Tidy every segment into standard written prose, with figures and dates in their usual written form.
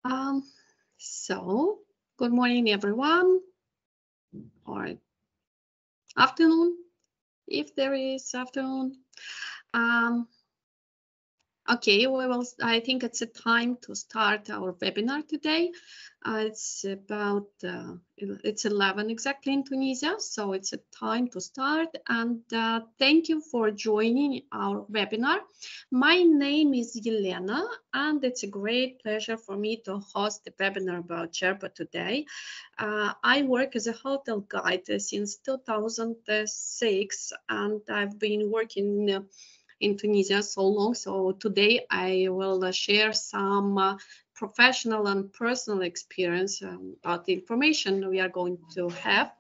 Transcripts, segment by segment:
So, good morning, everyone, or afternoon, if there is afternoon. Okay, I think it's a time to start our webinar today. It's 11 exactly in Tunisia, so it's a time to start. And thank you for joining our webinar. My name is Elena, and it's a great pleasure for me to host the webinar about Djerba today. I work as a hotel guide since 2006, and I've been working in Tunisia so long. So today I will share some professional and personal experience about the information we are going to have.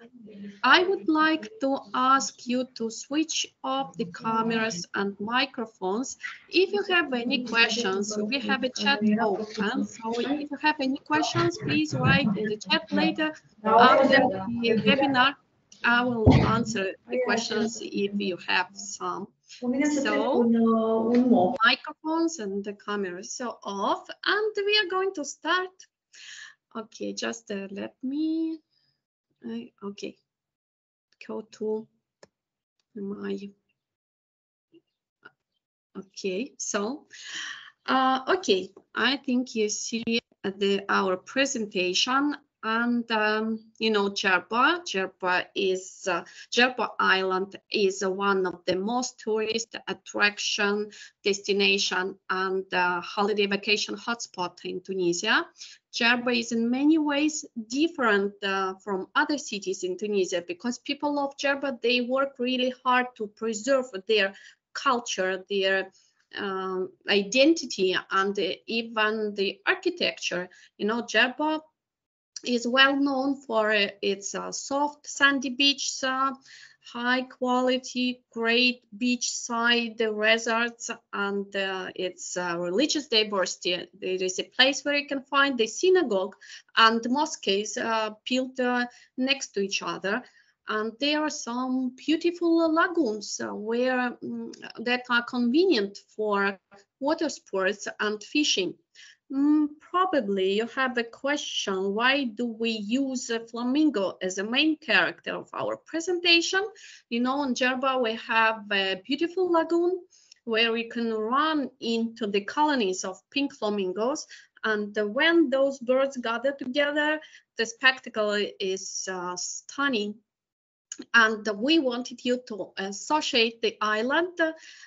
I would like to ask you to switch off the cameras and microphones. If you have any questions, we have a chat open. So if you have any questions, please write in the chat later after the webinar. I will answer the questions if you have some. So microphones and the cameras so off, and we are going to start. Okay, just let me okay, go to my okay. So okay, I think you see our presentation. And you know, Djerba Island is one of the most tourist attraction destination and holiday vacation hotspot in Tunisia. Djerba is in many ways different from other cities in Tunisia because people of Djerba, they work really hard to preserve their culture, their identity, and even the architecture. You know, Djerba is well known for its soft sandy beaches, high quality, great beachside resorts, and its religious diversity. There is a place where you can find the synagogue and the mosques built next to each other. And there are some beautiful lagoons that are convenient for water sports and fishing. Probably you have a question, why do we use a flamingo as a main character of our presentation? You know, in Djerba we have a beautiful lagoon where we can run into the colonies of pink flamingos, and when those birds gather together, the spectacle is stunning. And we wanted you to associate the island,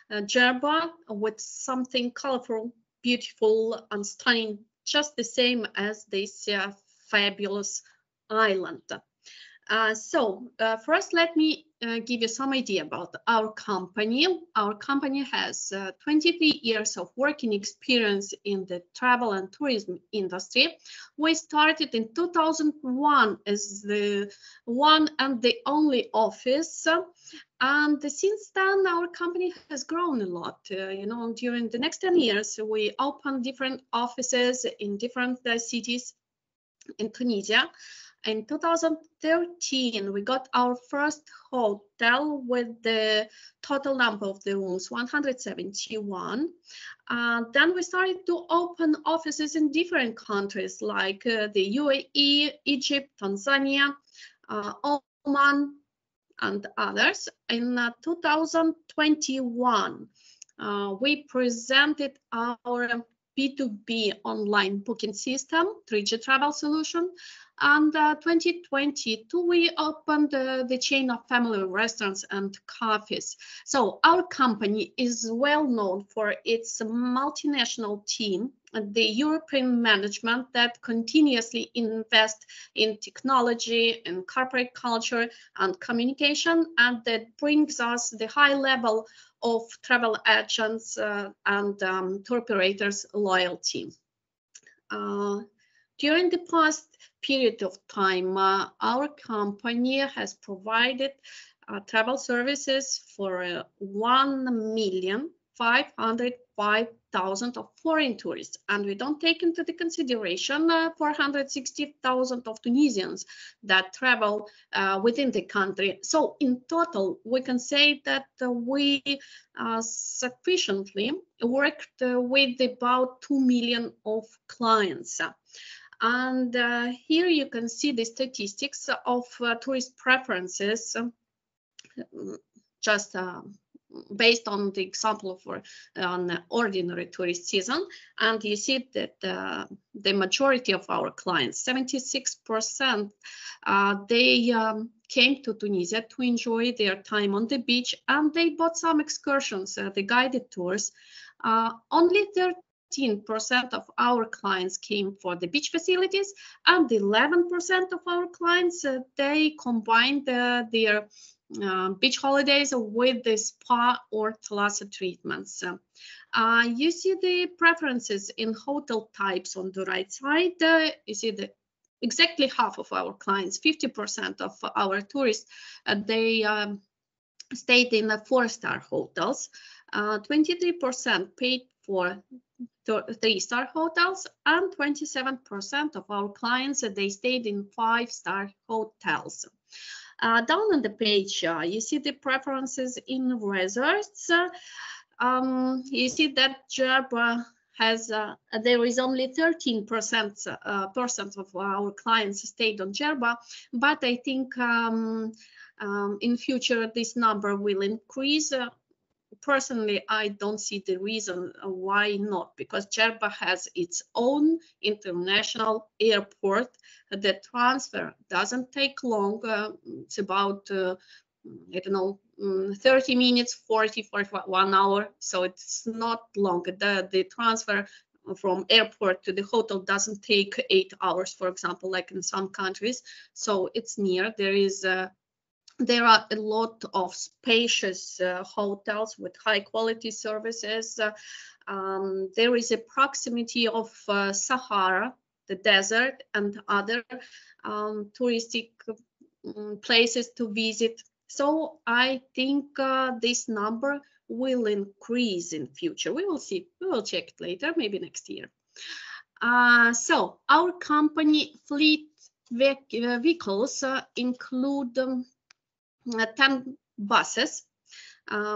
Djerba, with something colorful, beautiful, and stunning, just the same as this fabulous island. First, let me give you some idea about our company. Our company has 23 years of working experience in the travel and tourism industry. We started in 2001 as the one and the only office. And since then, our company has grown a lot. You know, during the next 10 years, we opened different offices in different cities in Tunisia. In 2013, we got our first hotel with the total number of the rooms, 171. Then we started to open offices in different countries like the UAE, Egypt, Tanzania, Oman, and others. In 2021, we presented our B2B online booking system, 3G travel solution. And 2022, we opened the chain of family restaurants and cafes. So our company is well known for its multinational team, the European management that continuously invest in technology and corporate culture and communication, and that brings us the high level of travel agents and tour operators loyalty. During the past period of time, our company has provided travel services for 1,505,000 150,000 of foreign tourists, and we don't take into the consideration 460,000 of Tunisians that travel within the country. So in total, we can say that we sufficiently worked with about 2 million of clients. And here you can see the statistics of tourist preferences, just based on the example of an ordinary tourist season. And you see that the majority of our clients, 76%, they came to Tunisia to enjoy their time on the beach, and they bought some excursions, the guided tours. Only 13% of our clients came for the beach facilities, and 11% of our clients, they combined their beach holidays with the spa or thalassa treatments. You see the preferences in hotel types on the right side. You see exactly half of our clients, 50% of our tourists, they stayed in the 4-star hotels. 23% paid for 3-star hotels, and 27% of our clients, they stayed in 5-star hotels. Down on the page, you see the preferences in resorts. You see that Djerba has, there is only 13% of our clients stayed on Djerba, but I think in future this number will increase. Personally, I don't see the reason why not, because Djerba has its own international airport. The transfer doesn't take long. It's about, I don't know, 30 minutes, 40, 1 hour. So it's not long. The transfer from airport to the hotel doesn't take 8 hours, for example, like in some countries. So it's near. There are a lot of spacious hotels with high quality services. There is a proximity of Sahara, the desert, and other touristic places to visit. So I think this number will increase in future. We will see. We will check it later, maybe next year. So our company fleet vehicles include 10 buses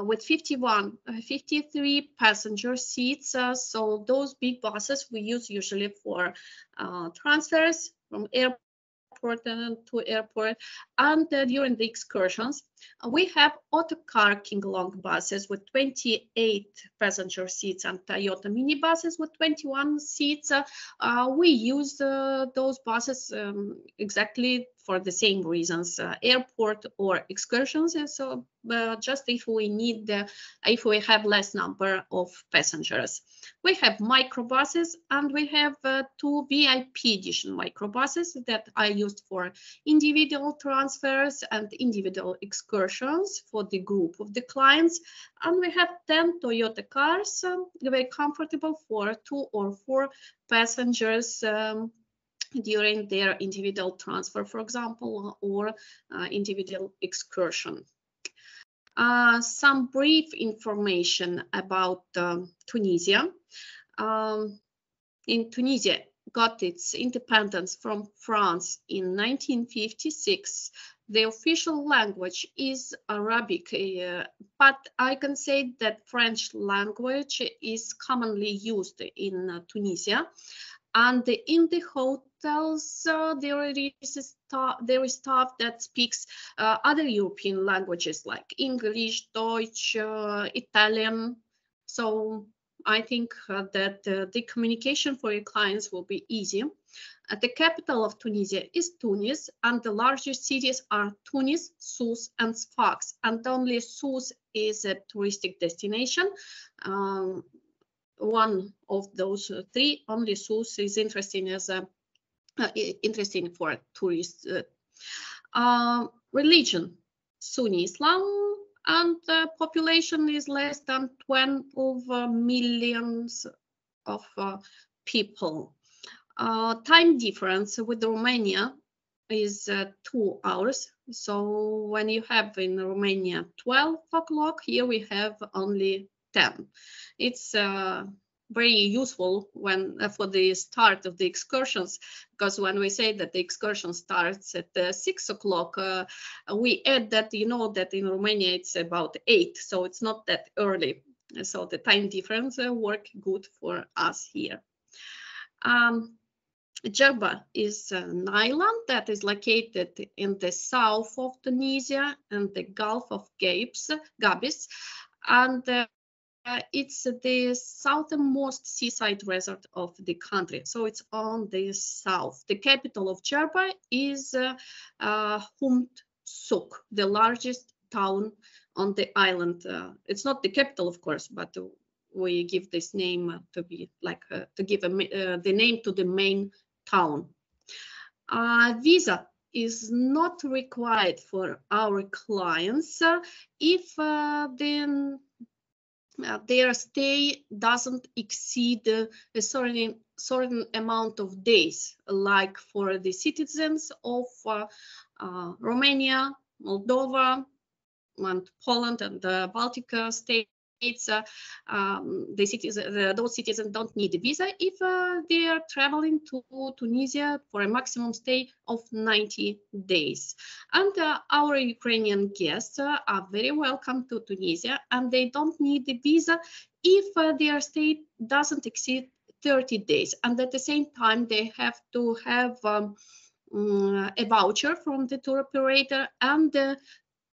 with 53 passenger seats. So those big buses we use usually for transfers from airport to airport, and during the excursions. We have Autocar King Long buses with 28 passenger seats and Toyota minibuses with 21 seats. We use those buses exactly for the same reasons, airport or excursions. And so just if we have less number of passengers. We have microbuses, and we have 2 VIP edition microbuses that I used for individual transfers and individual excursions for the group of the clients. And we have 10 Toyota cars, very comfortable for 2 or 4 passengers during their individual transfer, for example, or individual excursion. Some brief information about Tunisia. Tunisia got its independence from France in 1956. The official language is Arabic, but I can say that French language is commonly used in Tunisia. And in the hotels, there is staff that speaks other European languages like English, Deutsch, Italian. So I think that the communication for your clients will be easy. The capital of Tunisia is Tunis, and the largest cities are Tunis, Sousse, and Sfax. And only Sousse is a touristic destination. One of those 3, only Sousse is interesting for tourists. Religion, Sunni Islam, and population is less than 12 millions of people. Time difference with Romania is 2 hours. So when you have in Romania 12 o'clock, here we have only 10. It's very useful when for the start of the excursions, because when we say that the excursion starts at 6 o'clock, we add that, you know, that in Romania it's about 8, so it's not that early. So the time difference work good for us here. Djerba is an island that is located in the south of Tunisia and the Gulf of Gabis, and it's the southernmost seaside resort of the country, so it's on the south. The capital of Djerba is Souk, the largest town on the island. It's not the capital, of course, but we give this name to be like to give the name to the main town. Visa is not required for our clients if their stay doesn't exceed a certain amount of days, like for the citizens of Romania, Moldova, and Poland and the Baltic states. Those citizens don't need a visa if they are traveling to Tunisia for a maximum stay of 90 days. And our Ukrainian guests are very welcome to Tunisia, and they don't need a visa if their stay doesn't exceed 30 days. And at the same time, they have to have a voucher from the tour operator and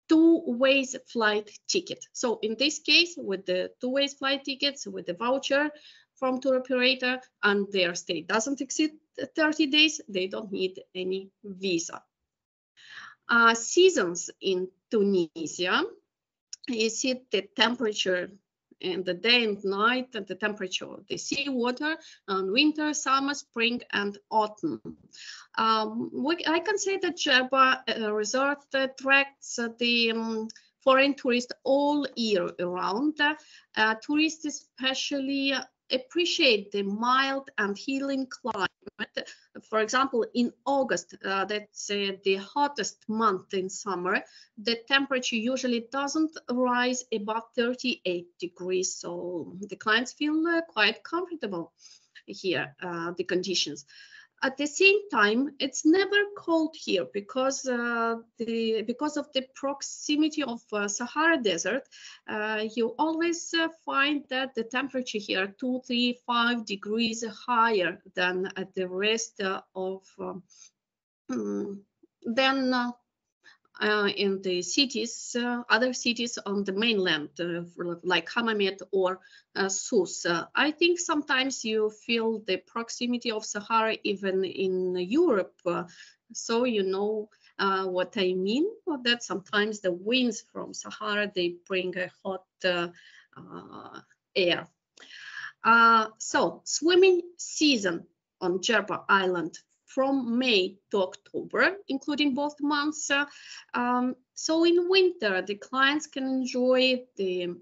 two-way flight ticket. So in this case, with the two-way flight tickets, with the voucher from tour operator, and their stay doesn't exceed 30 days, they don't need any visa. Seasons in Tunisia, you see the temperature in the day and night, and the temperature of the sea water on winter, summer, spring, and autumn. I can say that Djerba resort attracts the foreign tourists all year around. Tourists especially appreciate the mild and healing climate. For example, in August, that's the hottest month in summer, the temperature usually doesn't rise above 38 degrees, so the clients feel quite comfortable here, the conditions. At the same time, it's never cold here because of the proximity of Sahara Desert. You always find that the temperature here 2, 3, 5 degrees higher than at the rest of in the cities, other cities on the mainland, like Hammamet or Sousse. I think sometimes you feel the proximity of Sahara even in Europe, so you know what I mean. That sometimes the winds from Sahara, they bring a hot air. So swimming season on Djerba Island from May to October, including both months. So in winter, the clients can enjoy the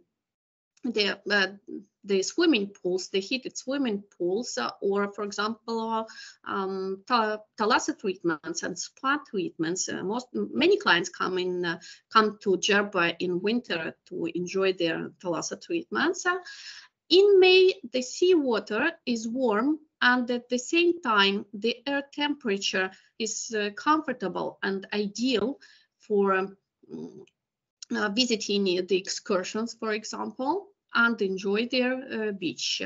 swimming pools, the heated swimming pools, or for example, thalassa treatments and spa treatments. Many clients come to Djerba in winter to enjoy their thalassa treatments. In May, the seawater is warm, and at the same time, the air temperature is comfortable and ideal for visiting the excursions, for example, and enjoy their beach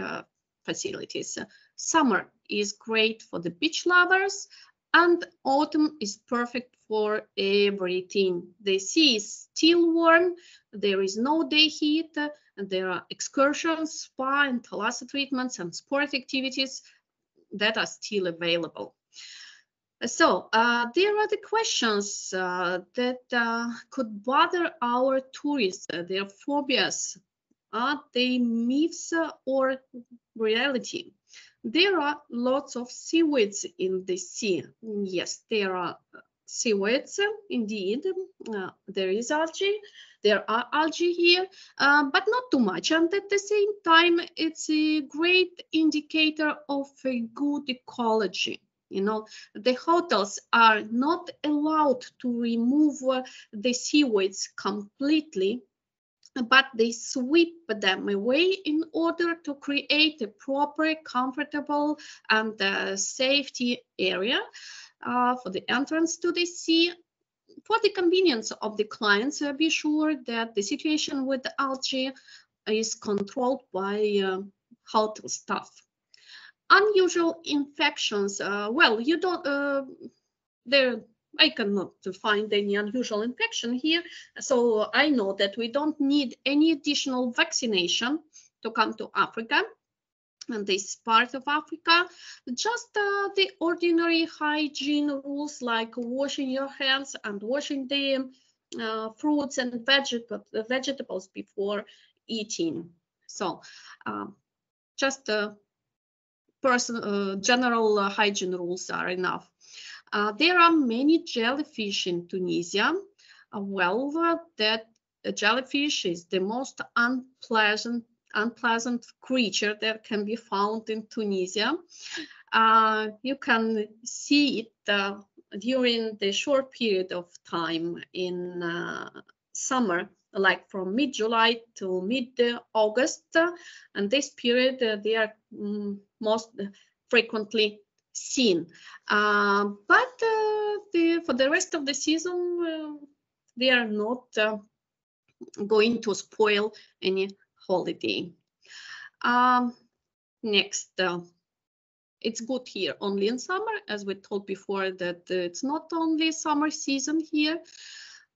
facilities. Summer is great for the beach lovers, and autumn is perfect for everything. The sea is still warm, there is no day heat, and there are excursions, spa and thalassa treatments and sport activities that are still available. So there are the questions that could bother our tourists, their phobias. Are they myths or reality? There are lots of seaweeds in the sea. Yes, there are seaweeds, indeed. There is algae. There are algae here, but not too much. And at the same time, it's a great indicator of a good ecology. You know, the hotels are not allowed to remove the seaweeds completely but they sweep them away in order to create a proper, comfortable, and safety area for the entrance to the sea. For the convenience of the clients, be sure that the situation with the algae is controlled by hotel staff. Unusual infections, well, you don't, I cannot find any unusual infection here, so I know that we don't need any additional vaccination to come to Africa and this part of Africa. Just the ordinary hygiene rules like washing your hands and washing the fruits and vegetables before eating. So just general hygiene rules are enough. There are many jellyfish in Tunisia. That jellyfish is the most unpleasant creature that can be found in Tunisia. You can see it during the short period of time in summer, like from mid-July to mid-August, and this period they are most frequently seen. But for the rest of the season, they are not going to spoil any holiday. Next, it's good here only in summer, as we told before that it's not only summer season here.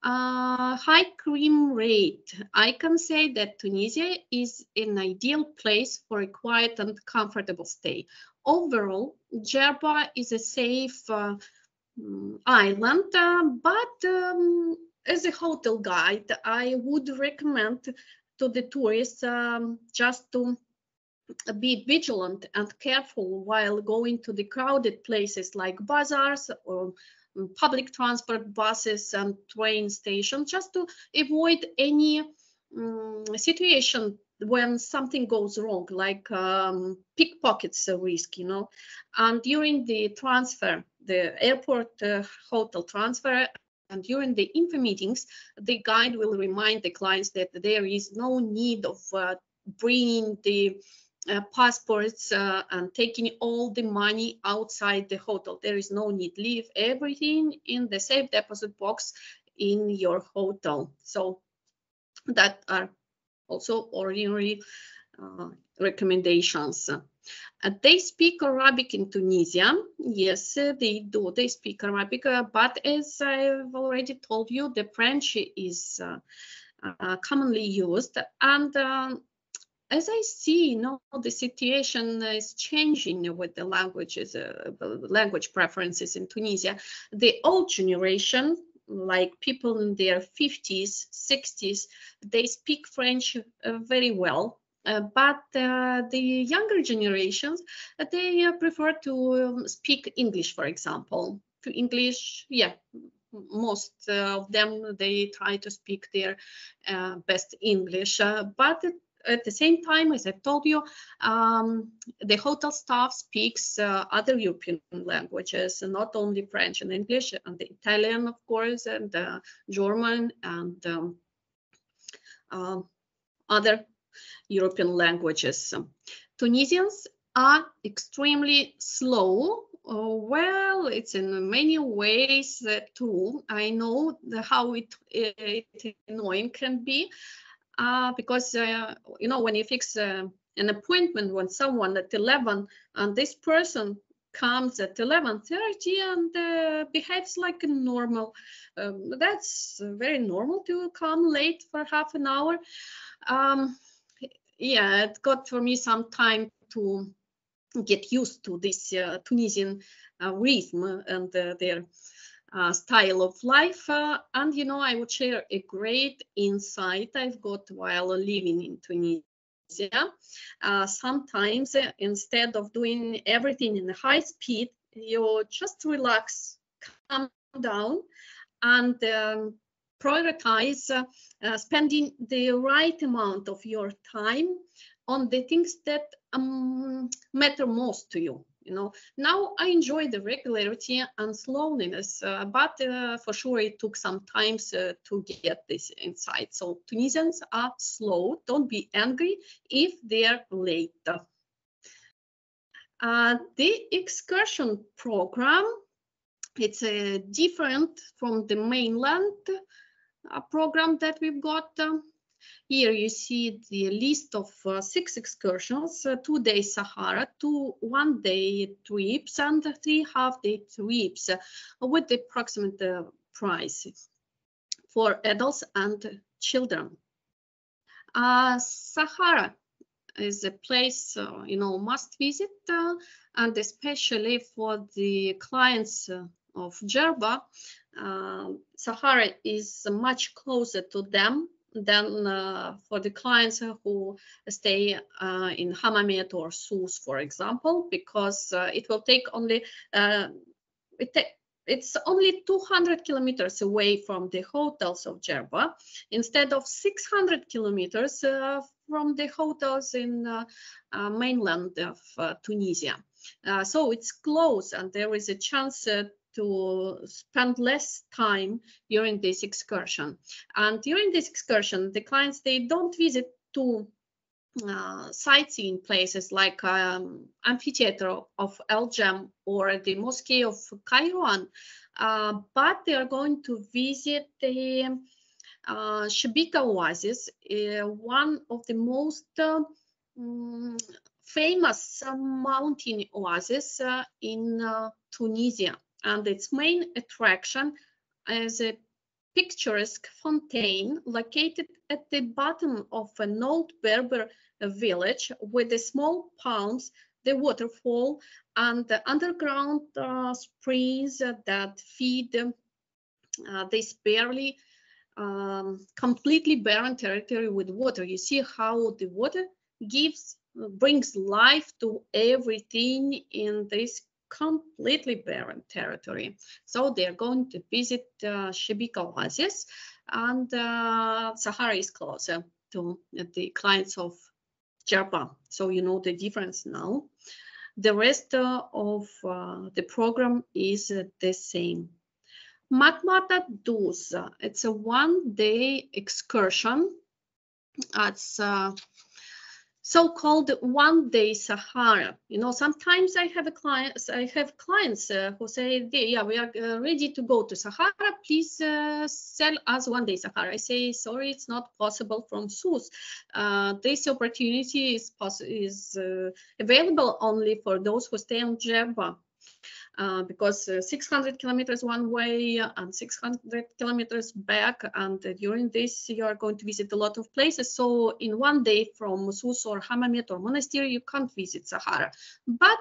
High crime rate. I can say that Tunisia is an ideal place for a quiet and comfortable stay. Overall, Djerba is a safe island, but as a hotel guide, I would recommend to the tourists just to be vigilant and careful while going to the crowded places like bazaars or public transport, buses and train stations, just to avoid any situation when something goes wrong, like pickpockets risk, you know. And during the transfer, the airport hotel transfer, and during the info meetings, the guide will remind the clients that there is no need of bringing the passports and taking all the money outside the hotel. There is no need. Leave everything in the safe deposit box in your hotel. So that are also ordinary recommendations. They speak Arabic in Tunisia. Yes, they do. They speak Arabic, but as I've already told you, the French is commonly used. And as I see, you know, the situation is changing with the languages, language preferences in Tunisia. The old generation, like people in their 50s, 60s, they speak French very well. But the younger generations, they prefer to speak English, for example. To English, yeah, most of them, they try to speak their best English. But at the same time, as I told you, the hotel staff speaks other European languages, not only French and English, and the Italian, of course, and German, and other European languages. Tunisians are extremely slow. Well, it's in many ways too. I know how it annoying can be. Because you know, when you fix an appointment with someone at 11 and this person comes at 11:30 and behaves like a normal, that's very normal to come late for half an hour. Yeah, it got for me some time to get used to this Tunisian rhythm and their style of life. And, you know, I would share a great insight I've got while living in Tunisia. Sometimes, instead of doing everything in high speed, you just relax, calm down, and prioritize spending the right amount of your time on the things that matter most to you. Now I enjoy the regularity and slowness, but for sure it took some time to get this insight. So Tunisians are slow. Don't be angry if they're late. The excursion program, it's different from the mainland program that we've got. Here you see the list of 6 excursions, 2 days Sahara, 2 one-day trips, and 3 half-day trips with the approximate price for adults and children. Sahara is a place, must visit, and especially for the clients of Djerba, Sahara is much closer to them than for the clients who stay in Hammamet or Sousse, for example, because it will take only, it's only 200 kilometers away from the hotels of Djerba, instead of 600 kilometers from the hotels in mainland of Tunisia. So it's close, and there is a chance to spend less time during this excursion. And during this excursion, the clients, they don't visit two sightseeing places like amphitheater of El Jam or the Mosque of Kairouan, but they are going to visit the Shebika Oasis, one of the most famous mountain oasis in Tunisia. And its main attraction is a picturesque fountain located at the bottom of an old Berber village with the small palms, the waterfall, and the underground springs that feed this barely completely barren territory with water. You see how the water brings life to everything in this completely barren territory. So they're going to visit Shebika Oasis, and Sahara is closer to the clients of Djerba. So you know the difference now. The rest of the program is the same. Matmata Dus, it's a one-day excursion. It's so-called one-day Sahara. Sometimes I have clients who say, yeah, we are ready to go to Sahara. Please sell us one-day Sahara. I say, sorry, it's not possible from Sousse. This opportunity is available only for those who stay on Djerba. Because 600 kilometers one way and 600 kilometers back, and during this you are going to visit a lot of places. So in one day from Sousse or Hammamet or Monastery you can't visit Sahara. But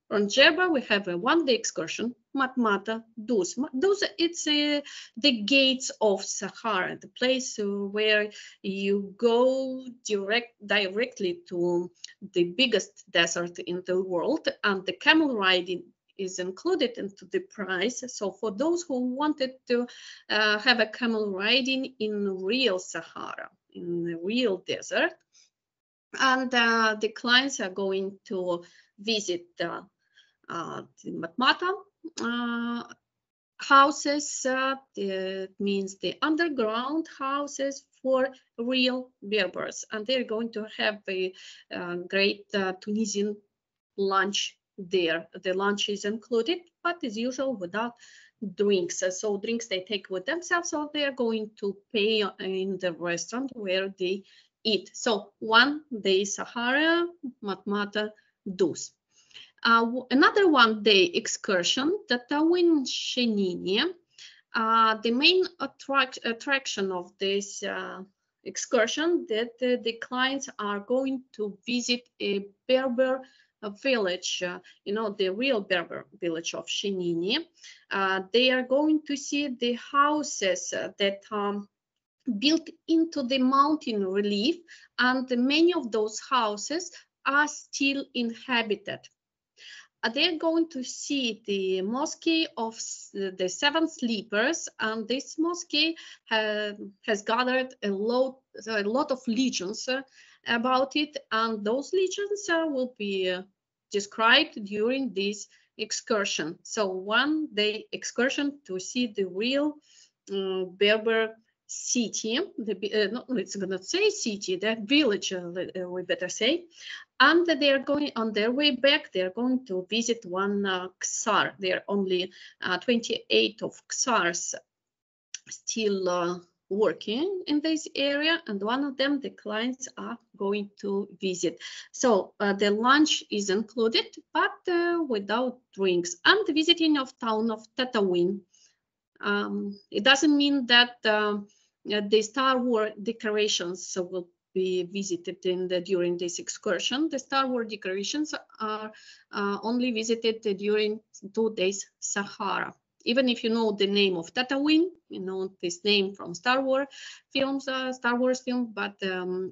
from Djerba we have a one-day excursion, Matmata Dus. Dus, it's the gates of Sahara, the place where you go directly to the biggest desert in the world, and the camel riding is included into the price. So for those who wanted to have a camel riding in real Sahara, in the real desert, and the clients are going to visit the Matmata houses. It means the underground houses for real Berbers, and they're going to have a great Tunisian lunch there. The lunch is included, but as usual without drinks. So drinks they take with themselves, so they are going to pay in the restaurant where they eat. So one day Sahara, Matmata Dus. Another one-day excursion, Tatawin Shenini. The main attraction of this excursion that the clients are going to visit a Berber village, the real Berber village of Shenini. They are going to see the houses that built into the mountain relief, and many of those houses are still inhabited. They're going to see the mosque of the Seven Sleepers, and this mosque has gathered a lot of legends about it, and those legends will be described during this excursion. So 1-day excursion to see the real Berber city, no, let's not say city, the village, we better say. And they are going on their way back. They are going to visit one Ksar. There are only 28 of Ksars still working in this area, and one of them the clients are going to visit. So the lunch is included, but without drinks, and the visiting of town of Tatooine. It doesn't mean that the Star Wars decorations will be visited during this excursion. The Star Wars decorations are only visited during 2 days Sahara. Even if you know the name of Tatooine, you know this name from Star Wars films, but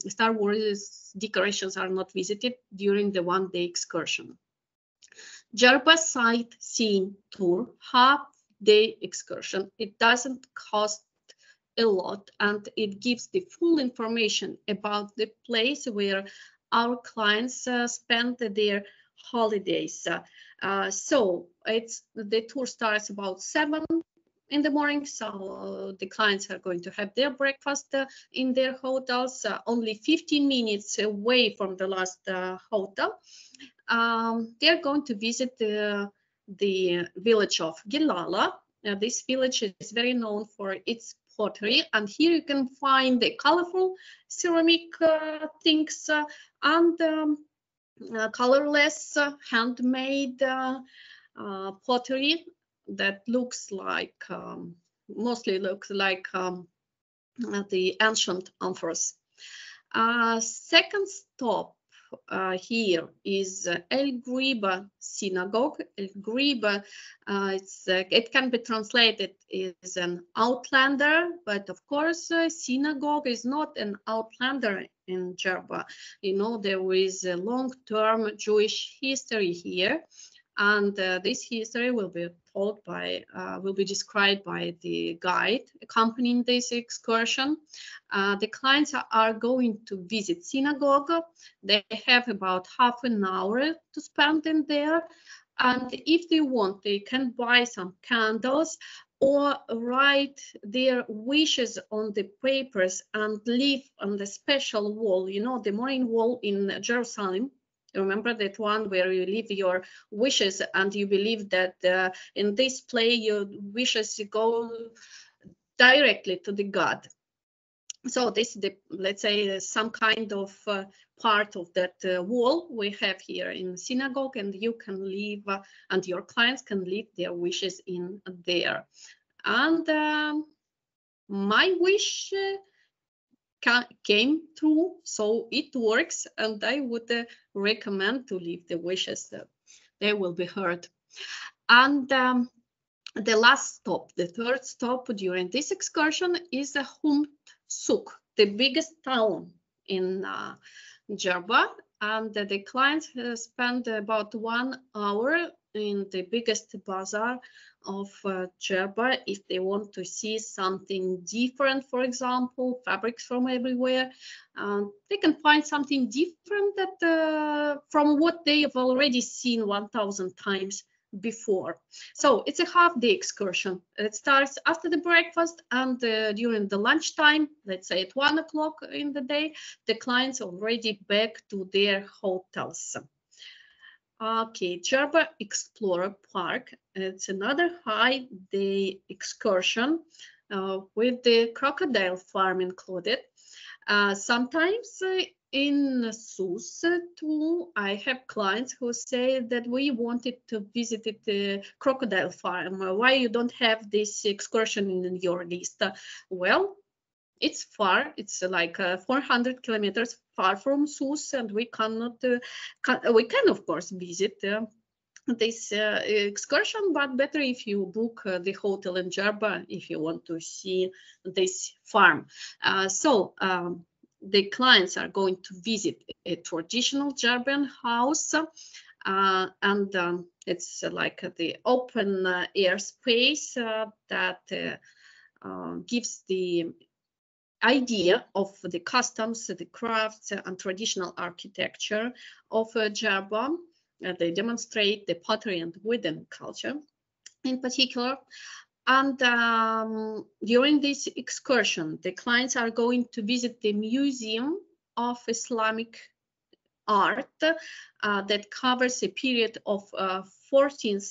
Star Wars decorations are not visited during the 1-day excursion. Djerba sightseeing tour, half-day excursion. It doesn't cost a lot, and it gives the full information about the place where our clients spend their holidays. So the tour starts about 7 in the morning, so the clients are going to have their breakfast in their hotels, only 15 minutes away from the last hotel. They're going to visit the village of Gilala. This village is very known for its pottery, and here you can find the colorful ceramic things and colorless handmade pottery that looks like mostly looks like the ancient amphoras. Second stop here is El Ghriba synagogue. El Ghriba, it can be translated as an outlander, but of course, synagogue is not an outlander in Djerba. You know, there is a long-term Jewish history here, and this history will be told by, will be described by the guide accompanying this excursion. The clients are going to visit synagogue. They have about half an hour to spend in there, and if they want, they can buy some candles or write their wishes on the papers and leave on the special wall, you know, the morning wall in Jerusalem. Remember that one where you leave your wishes and you believe that in this play your wishes go directly to the God. So this is the, let's say, some kind of part of that wall we have here in synagogue, and you can leave and your clients can leave their wishes in there. And my wish came true, so it works, and I would recommend to leave the wishes that they will be heard. And the last stop, the third stop during this excursion is the Humt Souk, the biggest town in Djerba, and the clients spend about 1 hour in the biggest bazaar of Djerba if they want to see something different. For example, fabrics from everywhere. They can find something different that from what they have already seen 1,000 times before. So it's a half-day excursion. It starts after the breakfast, and during the lunchtime, let's say at 1 o'clock in the day, the clients are already back to their hotels. Okay, Djerba Explorer Park. It's another high-day excursion with the crocodile farm included. Sometimes in Sus too, I have clients who say that we wanted to visit the crocodile farm. Why you don't have this excursion in your list? Well, it's far. It's like 400 kilometers far from Sus, and we cannot. We can of course visit this excursion, but better if you book the hotel in Djerba if you want to see this farm. The clients are going to visit a traditional Djerban house, and it's like the open air space that gives the idea of the customs, the crafts, and traditional architecture of Djerba. They demonstrate the pottery and wooden culture in particular. And during this excursion, the clients are going to visit the Museum of Islamic Art that covers a period of 13th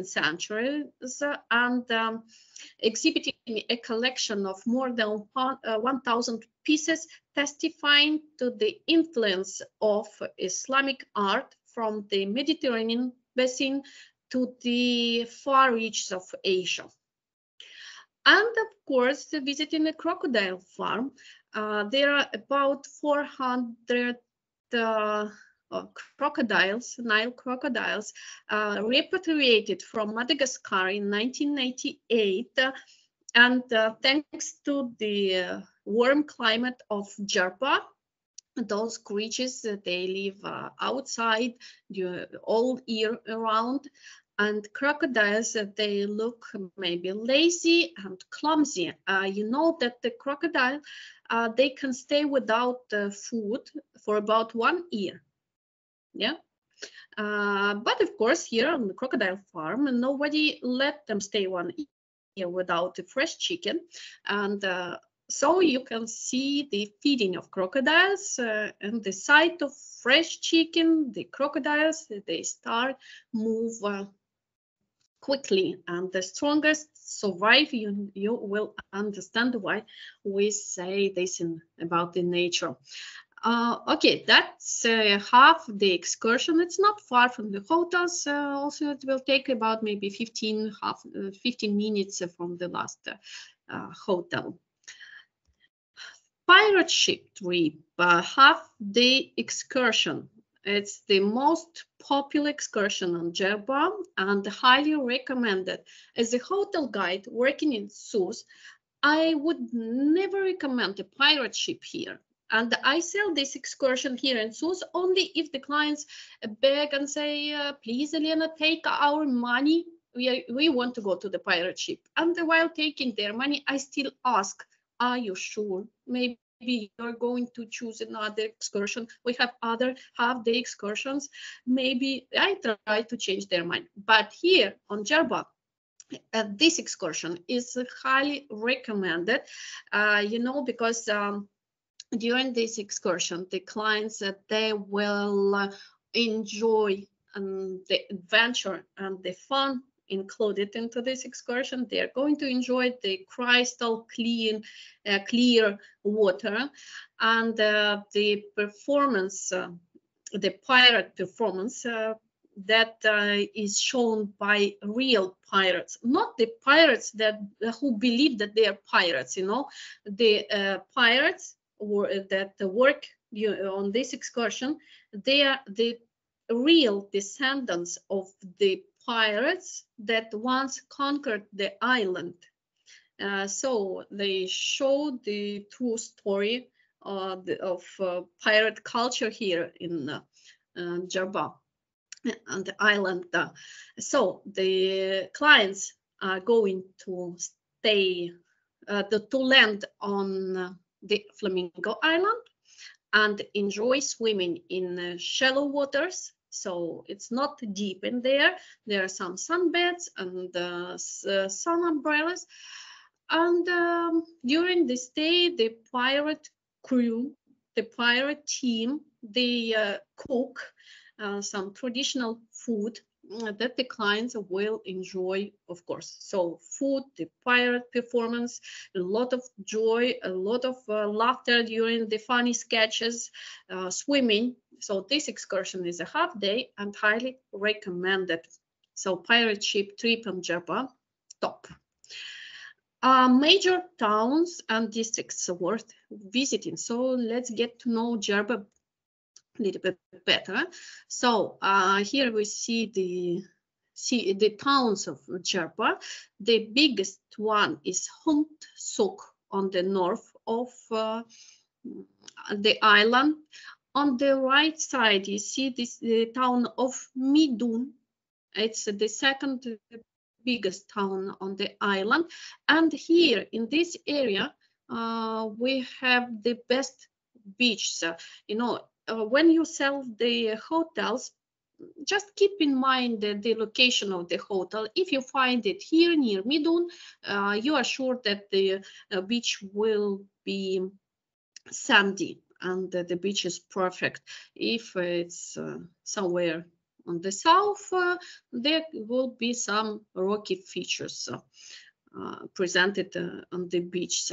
centuries, and exhibiting a collection of more than 1,000 pieces, testifying to the influence of Islamic art from the Mediterranean basin to the far reaches of Asia. And of course, visiting a crocodile farm, there are about 400 crocodiles, Nile crocodiles, repatriated from Madagascar in 1998. And thanks to the warm climate of Djerba, those creatures, they live outside all year round. And crocodiles, they look maybe lazy and clumsy. You know that the crocodile, they can stay without food for about 1 year. Yeah. But of course, here on the crocodile farm, nobody let them stay 1 year without a fresh chicken. And so you can see the feeding of crocodiles and the sight of fresh chicken. The crocodiles, they start move quickly, and the strongest survive. You will understand why we say this about the nature. Okay, that's half the excursion. It's not far from the hotels. Also, it will take about maybe 15 minutes from the last hotel. Pirate ship trip, half-day excursion. It's the most popular excursion on Djerba and highly recommended. As a hotel guide working in Sousse, I would never recommend a pirate ship here. And I sell this excursion here in Sousse only if the clients beg and say, please, Elena, take our money. We want to go to the pirate ship. And while taking their money, I still ask, are you sure? Maybe you're going to choose another excursion. We have other half-day excursions. Maybe I try to change their mind. But here on Djerba, this excursion is highly recommended, because during this excursion, the clients, they will enjoy the adventure and the fun included into this excursion. They are going to enjoy the crystal clear water, and the performance, the pirate performance that is shown by real pirates, not the pirates who believe that they are pirates. The pirates that work on this excursion, they are the real descendants of the pirates that once conquered the island. So they show the true story of pirate culture here in Djerba on the island. So the clients are going to stay to land on the Flamingo Island and enjoy swimming in shallow waters. So it's not deep in there. There are some sunbeds and sun umbrellas. And during the stay, the pirate crew, the pirate team, they cook some traditional food that the clients will enjoy, of course. So food, the pirate performance, a lot of joy, a lot of laughter during the funny sketches, swimming. So this excursion is a half day and highly recommended. So pirate ship trip on Djerba, top. Major towns and districts worth visiting. So let's get to know Djerba a little bit better. So here we see the towns of Djerba. The biggest one is Humt Souk on the north of the island. On the right side, you see the town of Midun. It's the second biggest town on the island. And here in this area, we have the best beaches. When you sell the hotels, just keep in mind the location of the hotel. If you find it here near Midun, you are sure that the beach will be sandy and the beach is perfect. If it's somewhere on the south, there will be some rocky features presented on the beach.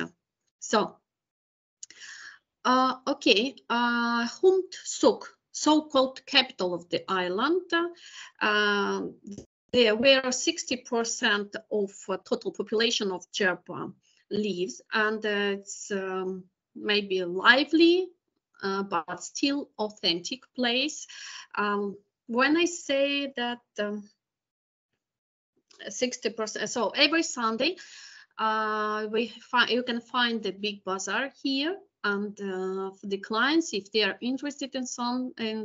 So, okay, Humt Suk, so-called capital of the island. There where 60% of total population of Djerba lives, and it's maybe lively, but still authentic place. When I say that 60%, so every Sunday you can find the big bazaar here, and for the clients, if they are interested in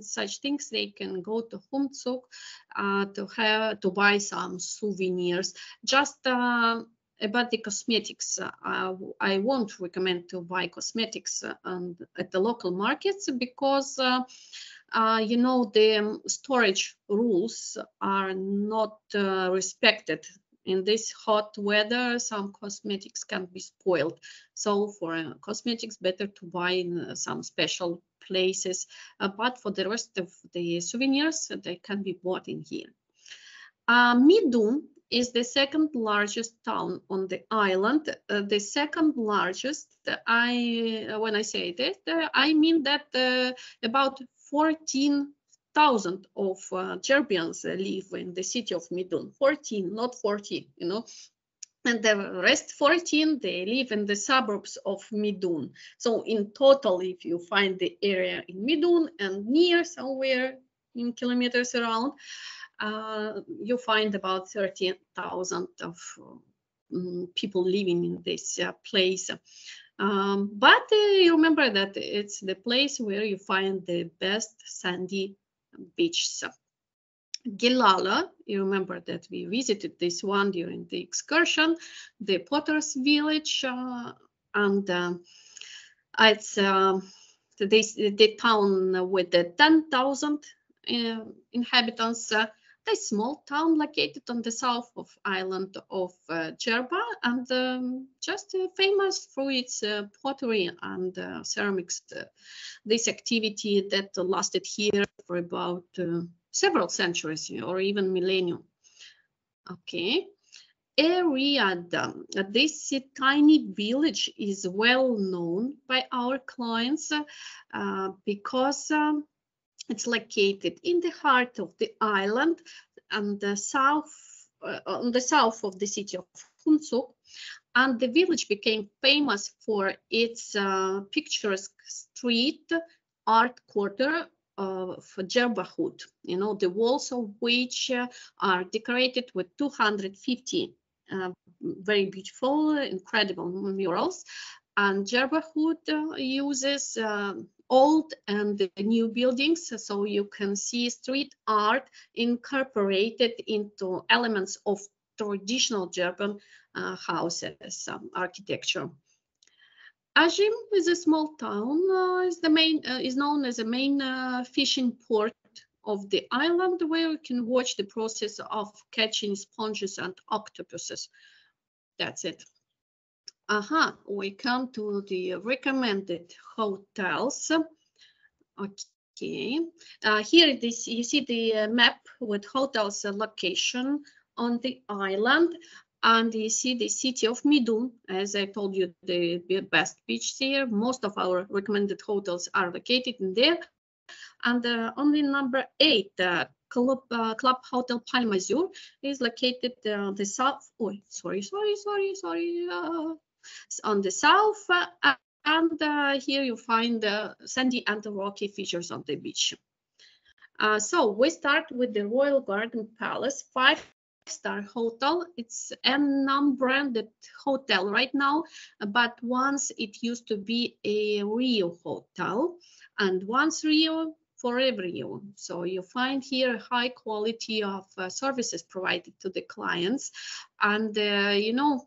such things, they can go to Humtsuk to buy some souvenirs. Just about the cosmetics, I won't recommend to buy cosmetics at the local markets, because you know, the storage rules are not respected. In this hot weather, some cosmetics can be spoiled. So for cosmetics, better to buy in some special places. But for the rest of the souvenirs, they can be bought in here. Midun is the second largest town on the island. The second largest, when I say that, I mean that about 14,000 of Djerbians live in the city of Midun. 14, not 40, you know. And the rest 14, they live in the suburbs of Midun. So in total, if you find the area in Midun and near somewhere in kilometers around, you find about 13,000 of people living in this place. But you remember that it's the place where you find the best sandy beaches. Gilala, you remember that we visited this one during the excursion, the Potter's Village, and it's the town with the 10,000 inhabitants. A small town located on the south of island of Djerba, and just famous for its pottery and ceramics. This activity that lasted here for about several centuries or even millennium. Okay. Eriada, this tiny village is well known by our clients because it's located in the heart of the island and the south, on the south of the city of Humtsuk, and the village became famous for its picturesque street art quarter for Djerbahood. You know, the walls of which are decorated with 250 very beautiful, incredible murals. And Djerbahood uses old and new buildings, so you can see street art incorporated into elements of traditional Djerban houses architecture. Ajim is a small town, is known as the main fishing port of the island, where you can watch the process of catching sponges and octopuses. That's it. We come to the recommended hotels. Okay, here you see the map with hotels location on the island, and you see the city of Midun. As I told you, the best beach here. Most of our recommended hotels are located in there, and only number 8, Club Hotel Palmazur, is located on the south. Oh, sorry. On the south, and here you find the sandy and rocky features on the beach. So we start with the Royal Garden Palace, 5-star hotel. It's a non-branded hotel right now, but once it used to be a Rio hotel, and once Rio, forever Rio. So you find here a high quality of services provided to the clients, and you know,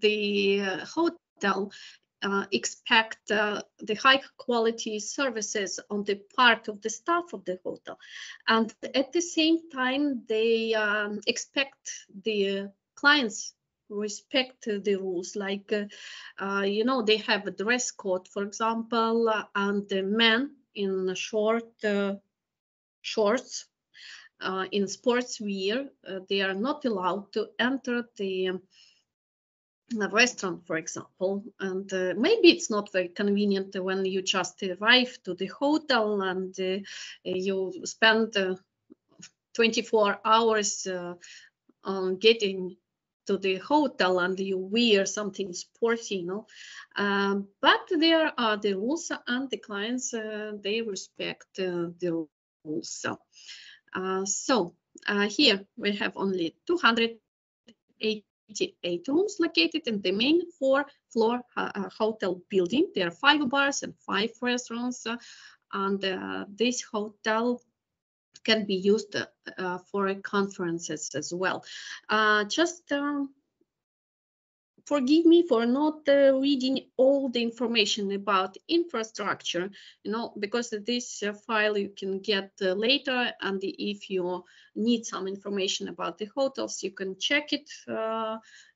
the hotel expect the high quality services on the part of the staff of the hotel, and at the same time they expect the clients respect the rules, like you know, they have a dress code, for example, and the men in short shorts in sportswear, they are not allowed to enter the restaurant, for example. And maybe it's not very convenient when you just arrive to the hotel and you spend 24 hours on getting to the hotel and you wear something sporty, you know. But there are the rules, and the clients they respect the rules. So here we have only 288 rooms located in the main 4-floor hotel building. There are 5 bars and 5 restaurants, and this hotel can be used for conferences as well. Just forgive me for not reading all the information about infrastructure, you know, because this file you can get later, and if you need some information about the hotels, you can check it.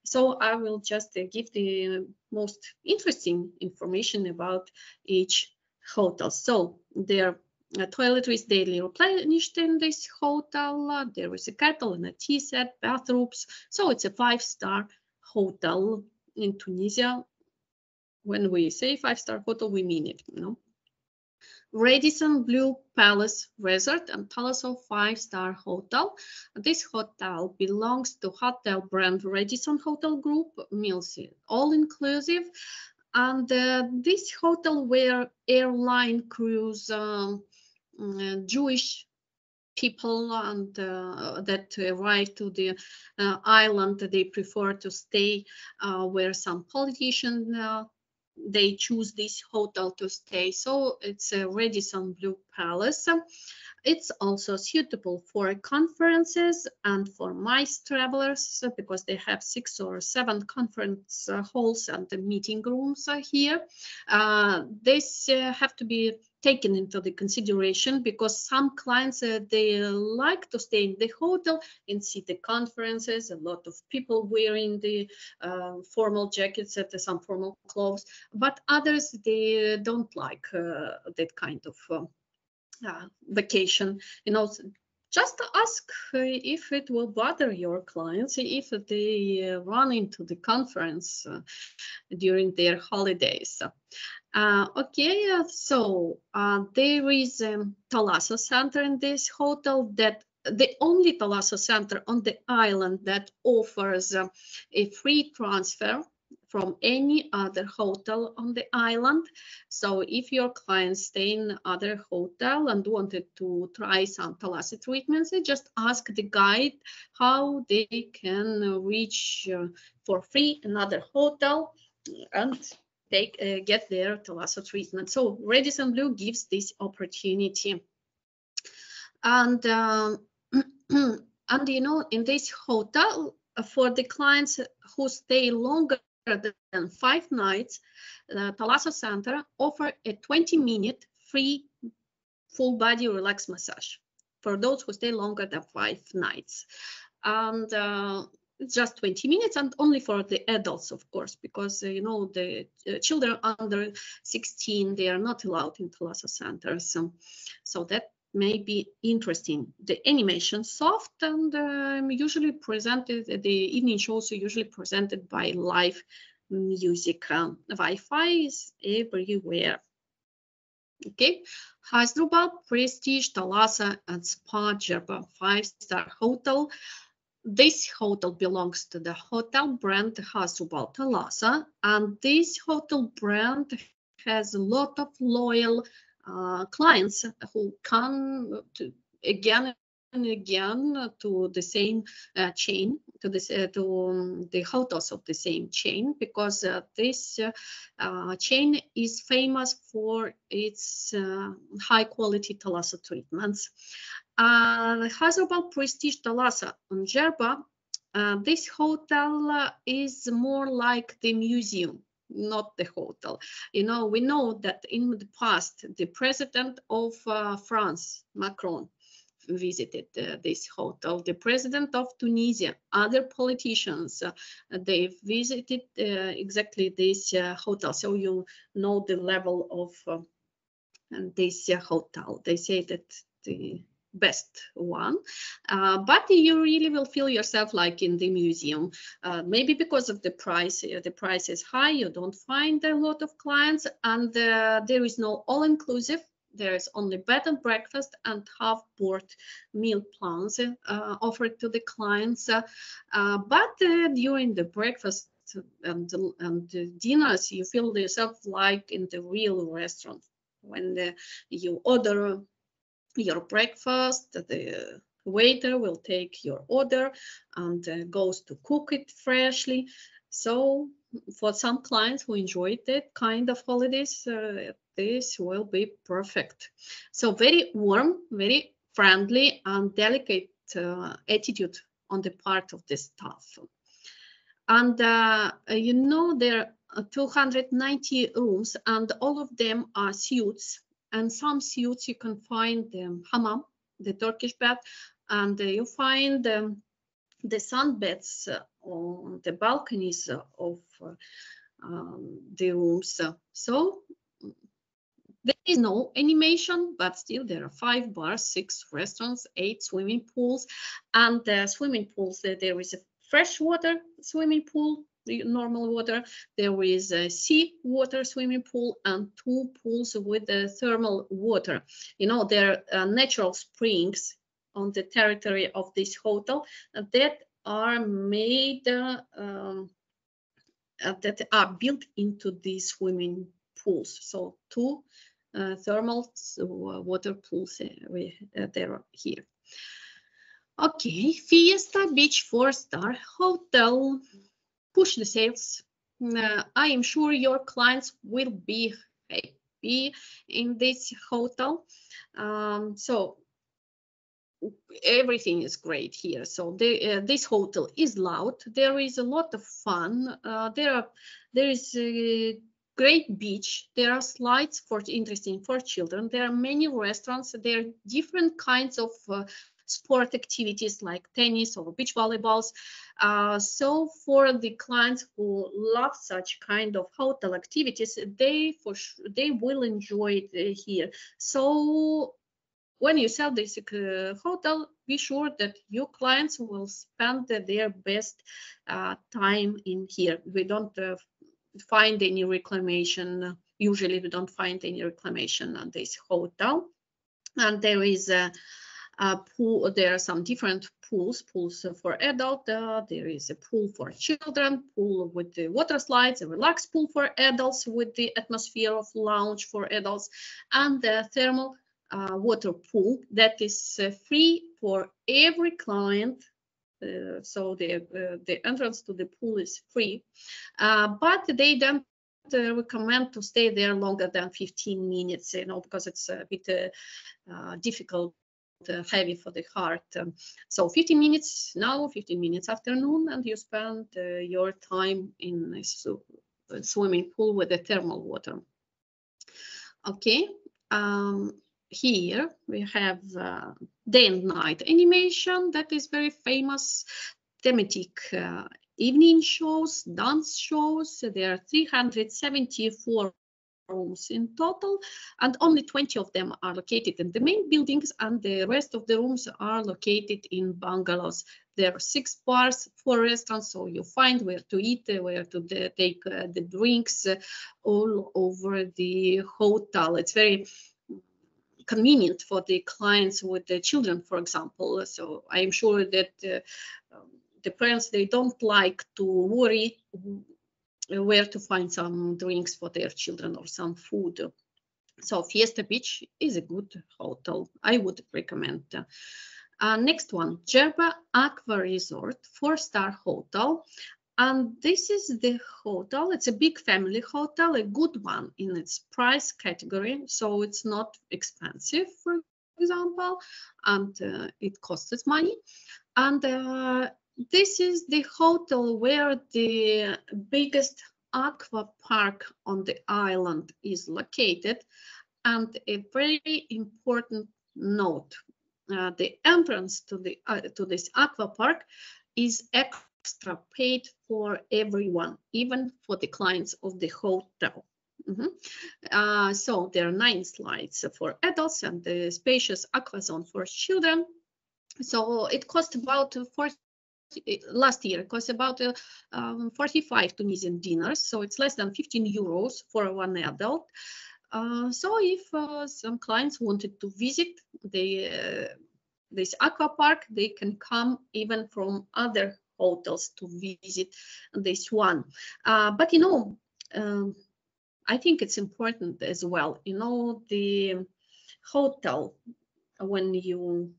So I will just give the most interesting information about each hotel. So their toiletry is daily replenished in this hotel. There is a kettle and a tea set, bathrooms. So it's a 5-star hotel in Tunisia. When we say 5-star hotel, we mean it, you know. Radisson Blue Palace Resort and Thalasso 5-star hotel. This hotel belongs to hotel brand Radisson Hotel Group, means all inclusive. And this hotel where airline crews, Jewish people, and that arrive to the island, they prefer to stay where some politicians they choose this hotel to stay. So it's a Radisson Blue Palace. It's also suitable for conferences and for MICE travelers, because they have 6 or 7 conference halls and meeting rooms here. This have to be taken into the consideration, because some clients they like to stay in the hotel and see the conferences. A lot of people wearing the formal jackets and some formal clothes, but others they don't like that kind of vacation, you know. Just ask if it will bother your clients if they run into the conference during their holidays. Okay, so there is a Thalasso Center in this hotel, that the only Thalasso Center on the island that offers a free transfer from any other hotel on the island. So if your clients stay in other hotel and wanted to try some Thalasso treatments, they just ask the guide how they can reach for free another hotel and get their Thalasso treatment. So Radisson Blue gives this opportunity. And and you know, in this hotel, for the clients who stay longer than 5 nights, the Thalasso Center offer a 20-minute free full body relax massage for those who stay longer than 5 nights. And it's just 20 minutes, and only for the adults, of course, because you know, the children under 16, they are not allowed in Thalasso centers. So that may be interesting. The animation soft and usually presented, the evening shows are usually presented by live music. Wi-Fi is everywhere. Okay, Hasdrubal, Prestige, Thalasso and Spa Djerba 5-star hotel. This hotel belongs to the hotel brand Hasdrubal Thalasso, and this hotel brand has a lot of loyal clients who come to again and again to the same chain, to this to the hotels of the same chain, because this chain is famous for its high quality Thalasso treatments. Hasdrubal Prestige Thalasso on Djerba, this hotel is more like the museum. not the hotel. You know, we know that in the past, the president of France, Macron, visited this hotel. The president of Tunisia, other politicians, they visited exactly this hotel. So you know the level of this hotel. They say that the best one, but you really will feel yourself like in the museum. Maybe because of the price is high, you don't find a lot of clients, and there is no all-inclusive. There is only bed and breakfast and half-board meal plans offered to the clients. But during the breakfast and the dinners, you feel yourself like in the real restaurant. When you order your breakfast, the waiter will take your order and goes to cook it freshly. So for some clients who enjoy that kind of holidays, this will be perfect. So very warm, very friendly and delicate attitude on the part of the staff. And you know, there are 290 rooms, and all of them are suites. And some suites you can find hammam, the Turkish bath, and you find the sunbeds on the balconies of the rooms. So there is no animation, but still there are 5 bars, 6 restaurants, 8 swimming pools, and swimming pools. There is a freshwater swimming pool, the normal water. There is a sea water swimming pool and 2 pools with thermal water. You know, there are natural springs on the territory of this hotel that are made, that are built into these swimming pools. So 2 thermal water pools there are here. Okay, Fiesta Beach 4-star hotel. Push the sales. I am sure your clients will be happy in this hotel. So everything is great here. So this hotel is loud. There is a lot of fun. There is a great beach. There are slides for interesting for children. There are many restaurants. There are different kinds of sport activities like tennis or beach volleyballs. So for the clients who love such kind of hotel activities, they will enjoy it here. So when you sell this hotel, be sure that your clients will spend their best time in here. We don't find any reclamation. Usually we don't find any reclamation on this hotel. And there is a pool. There are some different pools for adult. There is a pool for children, pool with the water slides, a relaxed pool for adults with the atmosphere of lounge for adults, and the thermal water pool that is free for every client. So the entrance to the pool is free, but they don't recommend to stay there longer than 15 minutes, you know, because it's a bit difficult, heavy for the heart. So 15 minutes now, 15 minutes afternoon, and you spend your time in a swimming pool with the thermal water. Okay. Here we have day and night animation that is very famous, thematic evening shows, dance shows. There are 374 rooms in total, and only 20 of them are located in the main buildings, and the rest of the rooms are located in bungalows. There are 6 bars, 4 restaurants, so you find where to eat, where to take the drinks all over the hotel. It's very convenient for the clients with the children, for example. So I'm sure that the parents, they don't like to worry where to find some drinks for their children or some food. So Fiesta Beach is a good hotel. I would recommend. Next one, Djerba Aqua Resort, 4-star hotel. And this is the hotel. It's a big family hotel, a good one in its price category. So it's not expensive, for example, and it costs us money. And this is the hotel where the biggest aqua park on the island is located. And a very important note, the entrance to this aqua park is extra paid for everyone, even for the clients of the hotel. So there are 9 slides for adults and the spacious aqua zone for children. So it cost about last year it cost about 45 Tunisian dinars, so it's less than 15 euros for one adult. So if some clients wanted to visit this aqua park, they can come even from other hotels to visit this one. But you know, I think it's important as well. You know, the hotel, when you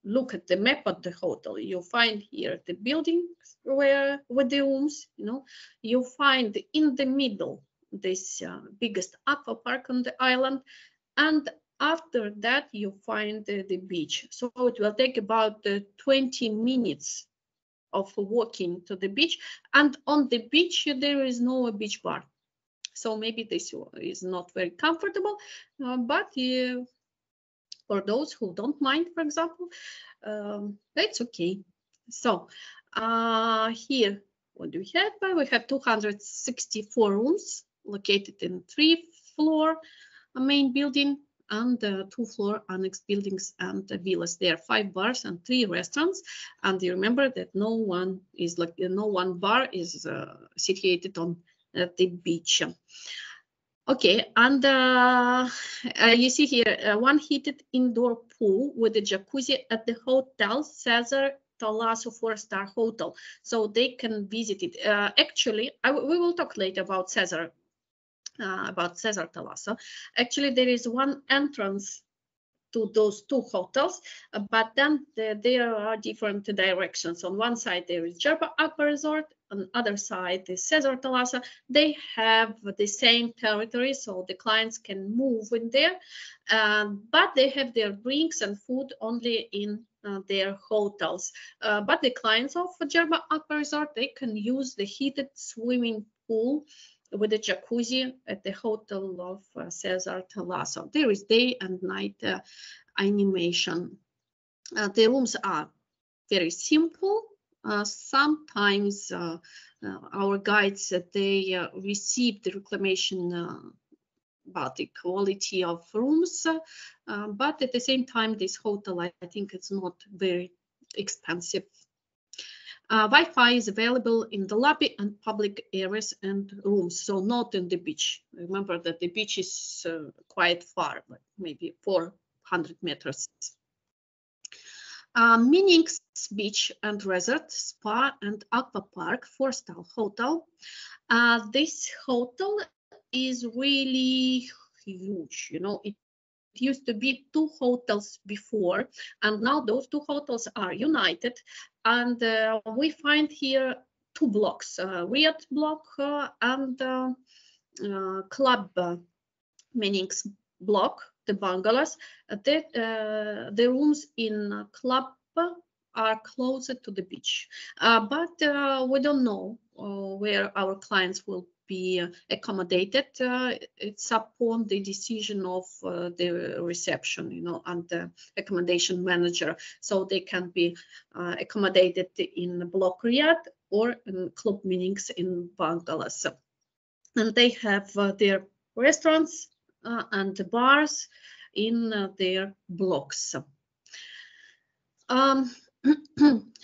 look at the map of the hotel, you find here the building with the rooms. You know, you find in the middle this biggest aqua park on the island, and after that you find the beach. So it will take about 20 minutes of walking to the beach, and on the beach there is no beach bar. So maybe this is not very comfortable, but for those who don't mind, for example, it's okay. So here, what do we have? We have 264 rooms located in 3-floor main building and 2-floor annex buildings and villas. There are 5 bars and 3 restaurants. And you remember that no one bar is situated on the beach. Okay, and you see here one heated indoor pool with a jacuzzi at the hotel Cesar Talasso 4-star hotel, so they can visit it. Actually, we will talk later about Cesar Talasso. Actually, there is one entrance to those 2 hotels, but then there are different directions. On one side there is Djerba Aqua Resort, on the other side is Cesar Talasso. They have the same territory, so the clients can move in there, but they have their drinks and food only in their hotels. But the clients of Djerba Aqua Resort, they can use the heated swimming pool with a jacuzzi at the hotel of Cesar Talasso. There is day and night animation. The rooms are very simple. Sometimes our guides, they receive the reclamation about the quality of rooms, but at the same time, this hotel, I think it's not very expensive. Wi-Fi is available in the lobby and public areas and rooms, so not in the beach. Remember that the beach is quite far, like maybe 400 meters. Minix Beach and Resort, Spa and Aqua Park 4-star hotel. This hotel is really huge. You know, it used to be 2 hotels before, and now those 2 hotels are united, and we find here 2 blocks, Riyadh block and Club Minix block, the bungalows. The rooms in Club are closer to the beach, but we don't know where our clients will be accommodated. It's upon the decision of the reception, you know, and the accommodation manager. So they can be accommodated in Block Riyadh or in Club Minix in bungalows. And they have their restaurants and bars in their blocks.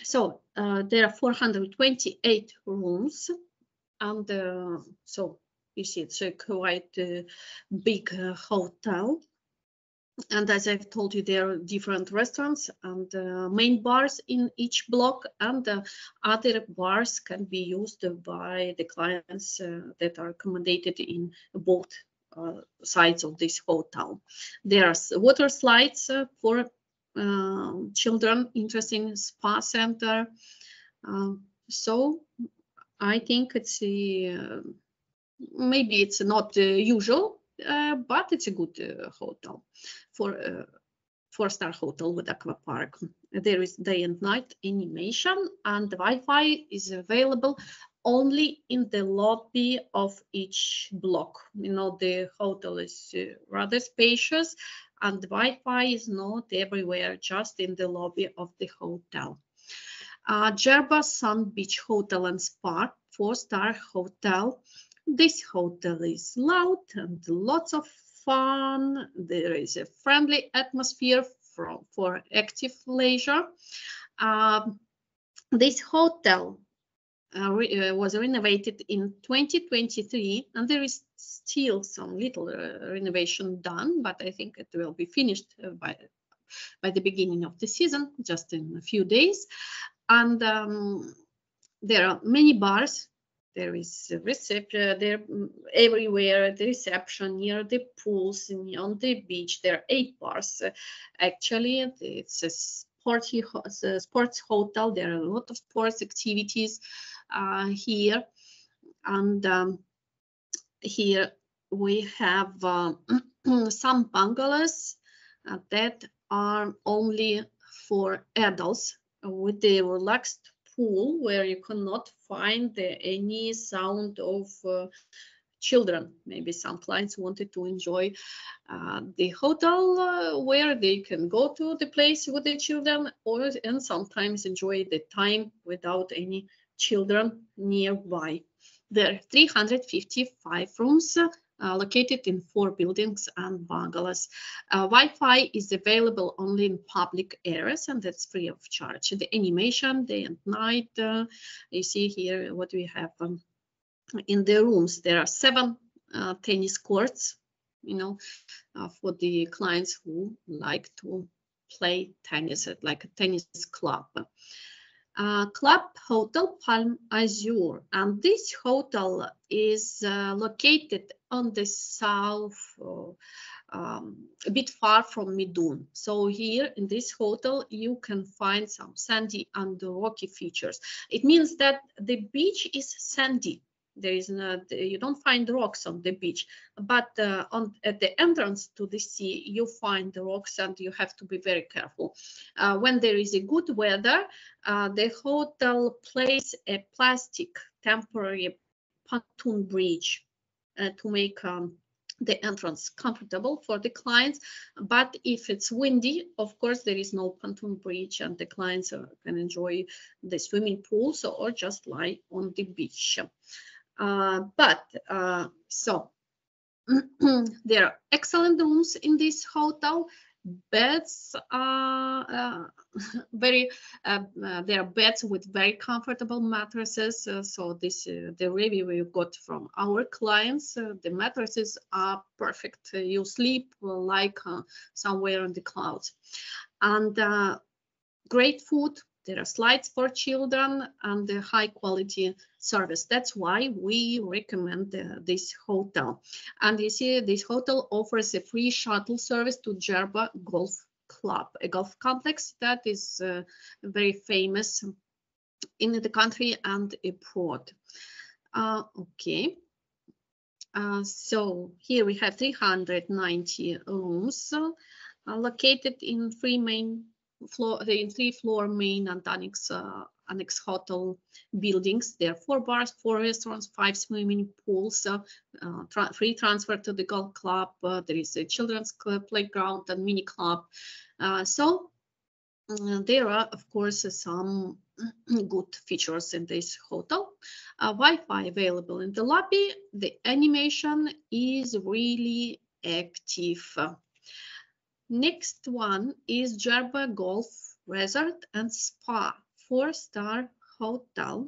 So there are 428 rooms, and so you see it's a quite big hotel. And as I've told you, there are different restaurants and main bars in each block, and other bars can be used by the clients that are accommodated in both sides of this hotel. There are water slides for children, interesting spa center. So I think it's maybe it's not usual, but it's a good hotel for 4-star hotel with aqua park. There is day and night animation, and the Wi-Fi is available only in the lobby of each block. You know, the hotel is rather spacious, and the Wi-Fi is not everywhere, just in the lobby of the hotel. Djerba Sun Beach Hotel and Spa, 4-star hotel. This hotel is loud and lots of fun. There is a friendly atmosphere for active leisure. This hotel was renovated in 2023, and there is still some little renovation done, but I think it will be finished by the beginning of the season, just in a few days. And there are many bars. There is a reception there everywhere, the reception, near the pools, on the beach. There are 8 bars. Actually, it's a sports hotel. There are a lot of sports activities here. And here we have some bungalows that are only for adults, with the relaxed pool where you cannot find any sound of children. Maybe some clients wanted to enjoy the hotel where they can go to the place with the children, and sometimes enjoy the time without any children nearby. There are 355 rooms located in 4 buildings and bungalows. Wi-Fi is available only in public areas, and that's free of charge. The animation day and night, you see here what we have in the rooms. There are 7 tennis courts, you know, for the clients who like to play tennis, like a tennis club. Club Hotel Palm Azure, and this hotel is located on the south, a bit far from Midun. So here in this hotel you can find some sandy and rocky features. It means that the beach is sandy. There is you don't find rocks on the beach, but at the entrance to the sea you find the rocks, and you have to be very careful. When there is a good weather, the hotel places a plastic temporary pontoon bridge to make the entrance comfortable for the clients. But if it's windy, of course there is no pontoon bridge, and the clients can enjoy the swimming pools or just lie on the beach. So there are excellent rooms in this hotel. Beds are there are beds with very comfortable mattresses. So this the review we got from our clients. The mattresses are perfect. You sleep like somewhere in the clouds. And great food. There are slides for children and the high quality service. That's why we recommend this hotel. And you see, this hotel offers a free shuttle service to Djerba Golf Club, a golf complex that is very famous in the country and abroad. Okay. So here we have 390 rooms located in 3 floor main and annex hotel buildings. There are 4 bars, 4 restaurants, 5 swimming pools, free transfer to the golf club. There is a children's playground and mini club. So there are, of course, some good features in this hotel. Wi-Fi available in the lobby. The animation is really active. Next one is Djerba Golf Resort and Spa, 4-star hotel.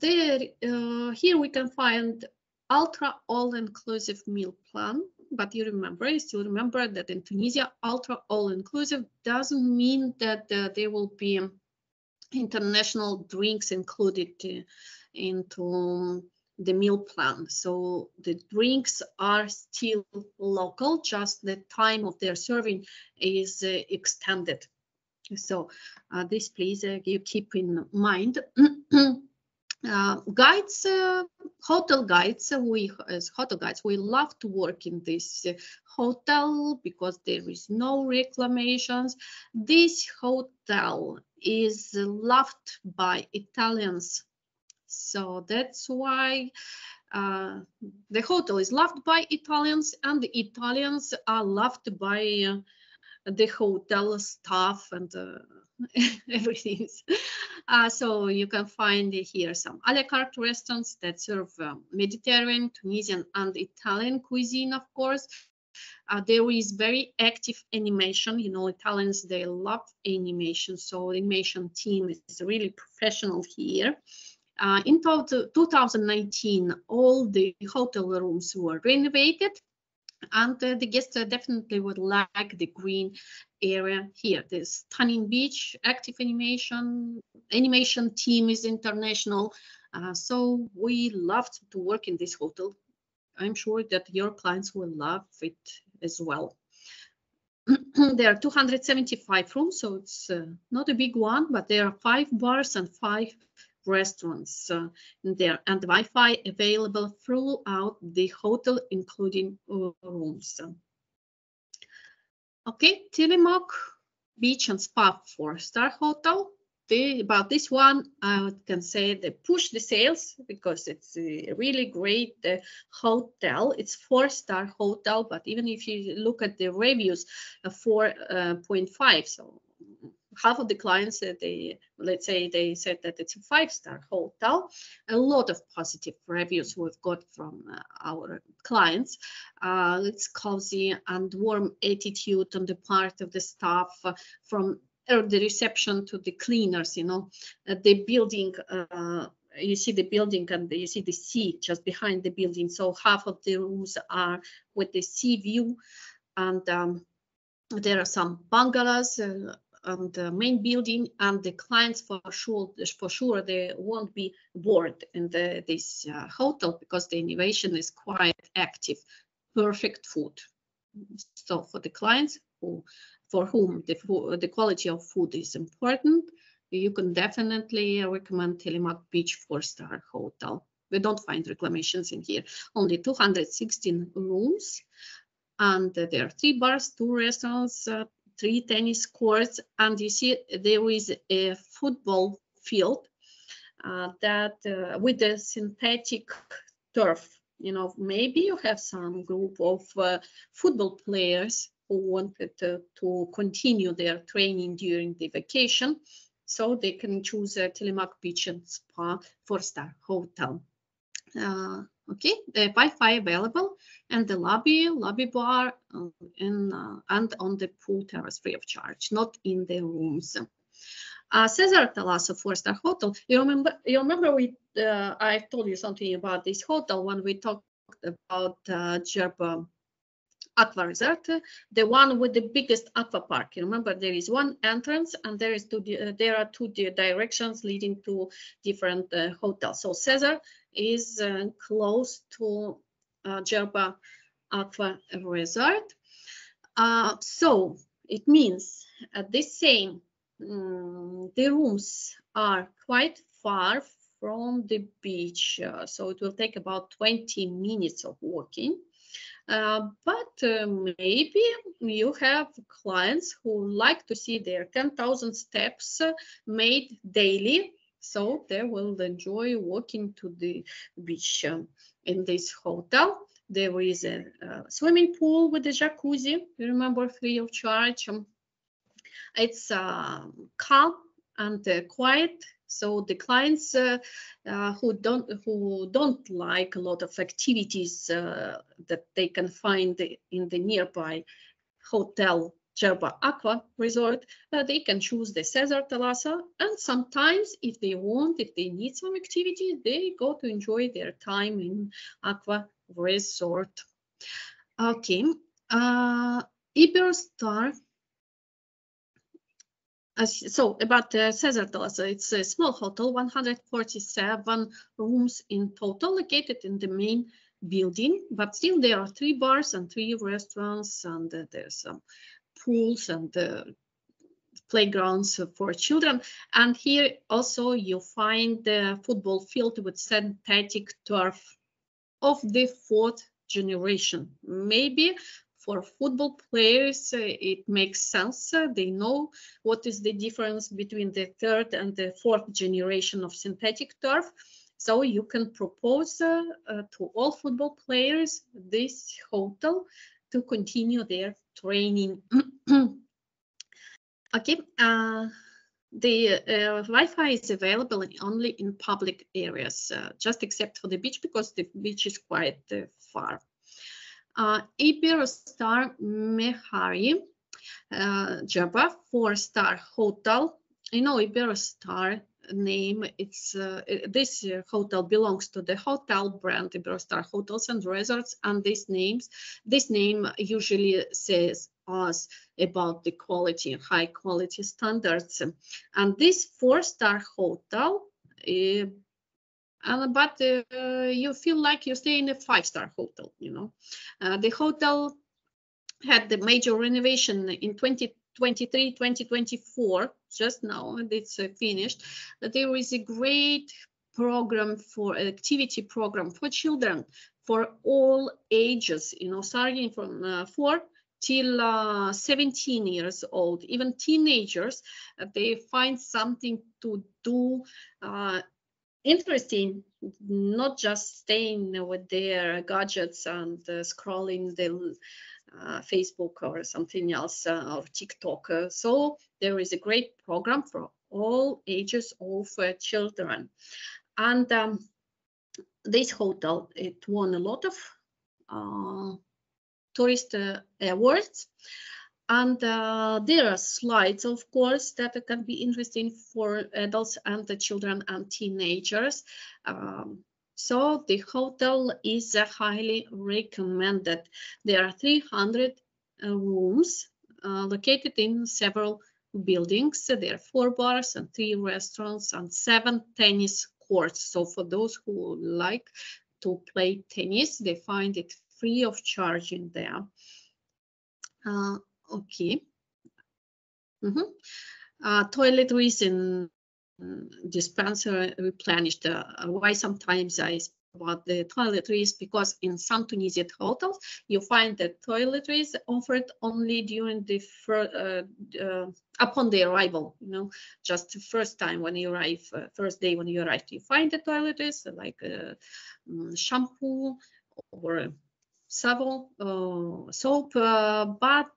Here we can find ultra all-inclusive meal plan, but you still remember that in Tunisia, ultra all-inclusive doesn't mean that there will be international drinks included into the meal plan. So the drinks are still local, just the time of their serving is extended. So this please you keep in mind. Guides, hotel guides, as hotel guides, we love to work in this hotel because there is no reclamations. This hotel is loved by Italians So that's why the hotel is loved by Italians, and the Italians are loved by the hotel staff and everything. So you can find here some a la carte restaurants that serve Mediterranean, Tunisian, and Italian cuisine, of course. There is very active animation. You know, Italians, they love animation, so the animation team is really professional here. In 2019, all the hotel rooms were renovated, and the guests definitely would like the green area here. The stunning beach, active animation team is international. So we loved to work in this hotel. I'm sure that your clients will love it as well. There are 275 rooms, so it's not a big one, but there are 5 bars and 5 restaurants there, and Wi-Fi available throughout the hotel, including rooms. Okay, Tillamook Beach and Spa 4-star hotel. About this one, I can say they push the sales because it's a really great hotel. It's 4-star hotel, but even if you look at the reviews, 4.5. So half of the clients, let's say they said that it's a 5-star hotel. A lot of positive reviews we've got from our clients. It's cozy and warm attitude on the part of the staff, from the reception to the cleaners. You know, the building, you see the building and you see the sea just behind the building. So half of the rooms are with the sea view, and there are some bungalows on the main building, and the clients for sure they won't be bored in this hotel because the innovation is quite active. Perfect food. So for the clients for whom the quality of food is important, you can definitely recommend Tillamook Beach 4-star hotel. We don't find reclamations in here. Only 216 rooms, and there are 3 bars, 2 restaurants, 3 tennis courts, and you see there is a football field that with a synthetic turf. You know, maybe you have some group of football players who wanted to continue their training during the vacation, so they can choose a Tillamook Beach and Spa 4-star hotel. Okay, the Wi-Fi available, and the lobby bar, and on the pool terrace free of charge, not in the rooms. Cesar Talasso 4-star hotel. You remember I told you something about this hotel when we talked about Djerba Aqua Resort, the one with the biggest aqua park. You remember there is one entrance, and there are 2 directions leading to different hotels. So Cesar is close to Djerba Aqua Resort. So it means the same. The rooms are quite far from the beach, so it will take about 20 minutes of walking. But maybe you have clients who like to see their 10,000 steps made daily, so they will enjoy walking to the beach in this hotel. There is a swimming pool with a jacuzzi, you remember, free of charge. It's calm and quiet, so the clients who don't like a lot of activities that they can find in the nearby hotel Djerba Aqua Resort, they can choose the Cesar Talasso, and sometimes if they need some activity, they go to enjoy their time in Aqua Resort. Okay, Iberostar. So about Cesar Talasso, it's a small hotel, 147 rooms in total, located in the main building, but still there are 3 bars and 3 restaurants, and there's some pools and playgrounds for children. And here also you find the football field with synthetic turf of the 4th generation. Maybe for football players, it makes sense. They know what is the difference between the 3rd and the 4th generation of synthetic turf. So you can propose to all football players this hotel to continue their training. Okay, the Wi-Fi is available only in public areas, just except for the beach, because the beach is quite far. Iberostar Mehari, Djerba 4-star hotel. You know, Iberostar name, it's this hotel belongs to the hotel brand Iberostar Hotels and Resorts, and this name usually says us about the quality, high quality standards. And this 4-star hotel, but you feel like you stay in a 5-star hotel, you know. The hotel had the major renovation in 2023, 2024, just now, and it's finished. But there is a great program for activity program for children for all ages, you know, starting from 4 till 17 years old. Even teenagers, they find something to do interesting, not just staying with their gadgets and scrolling the Facebook or something else, or TikTok. So there is a great program for all ages of children. And this hotel, it won a lot of tourist awards. And there are slides, of course, that can be interesting for adults and the children and teenagers. So the hotel is highly recommended. There are 300 rooms located in several buildings. There are 4 bars and 3 restaurants and 7 tennis courts. So for those who like to play tennis, they find it free of charge in there. Okay. Toiletries and dispenser replenished. Why sometimes I speak about the toiletries, because in some Tunisian hotels you find that toiletries offered only during the upon the arrival, you know, just the first time when you arrive, first day when you arrive, you find the toiletries like shampoo or savon, soap, but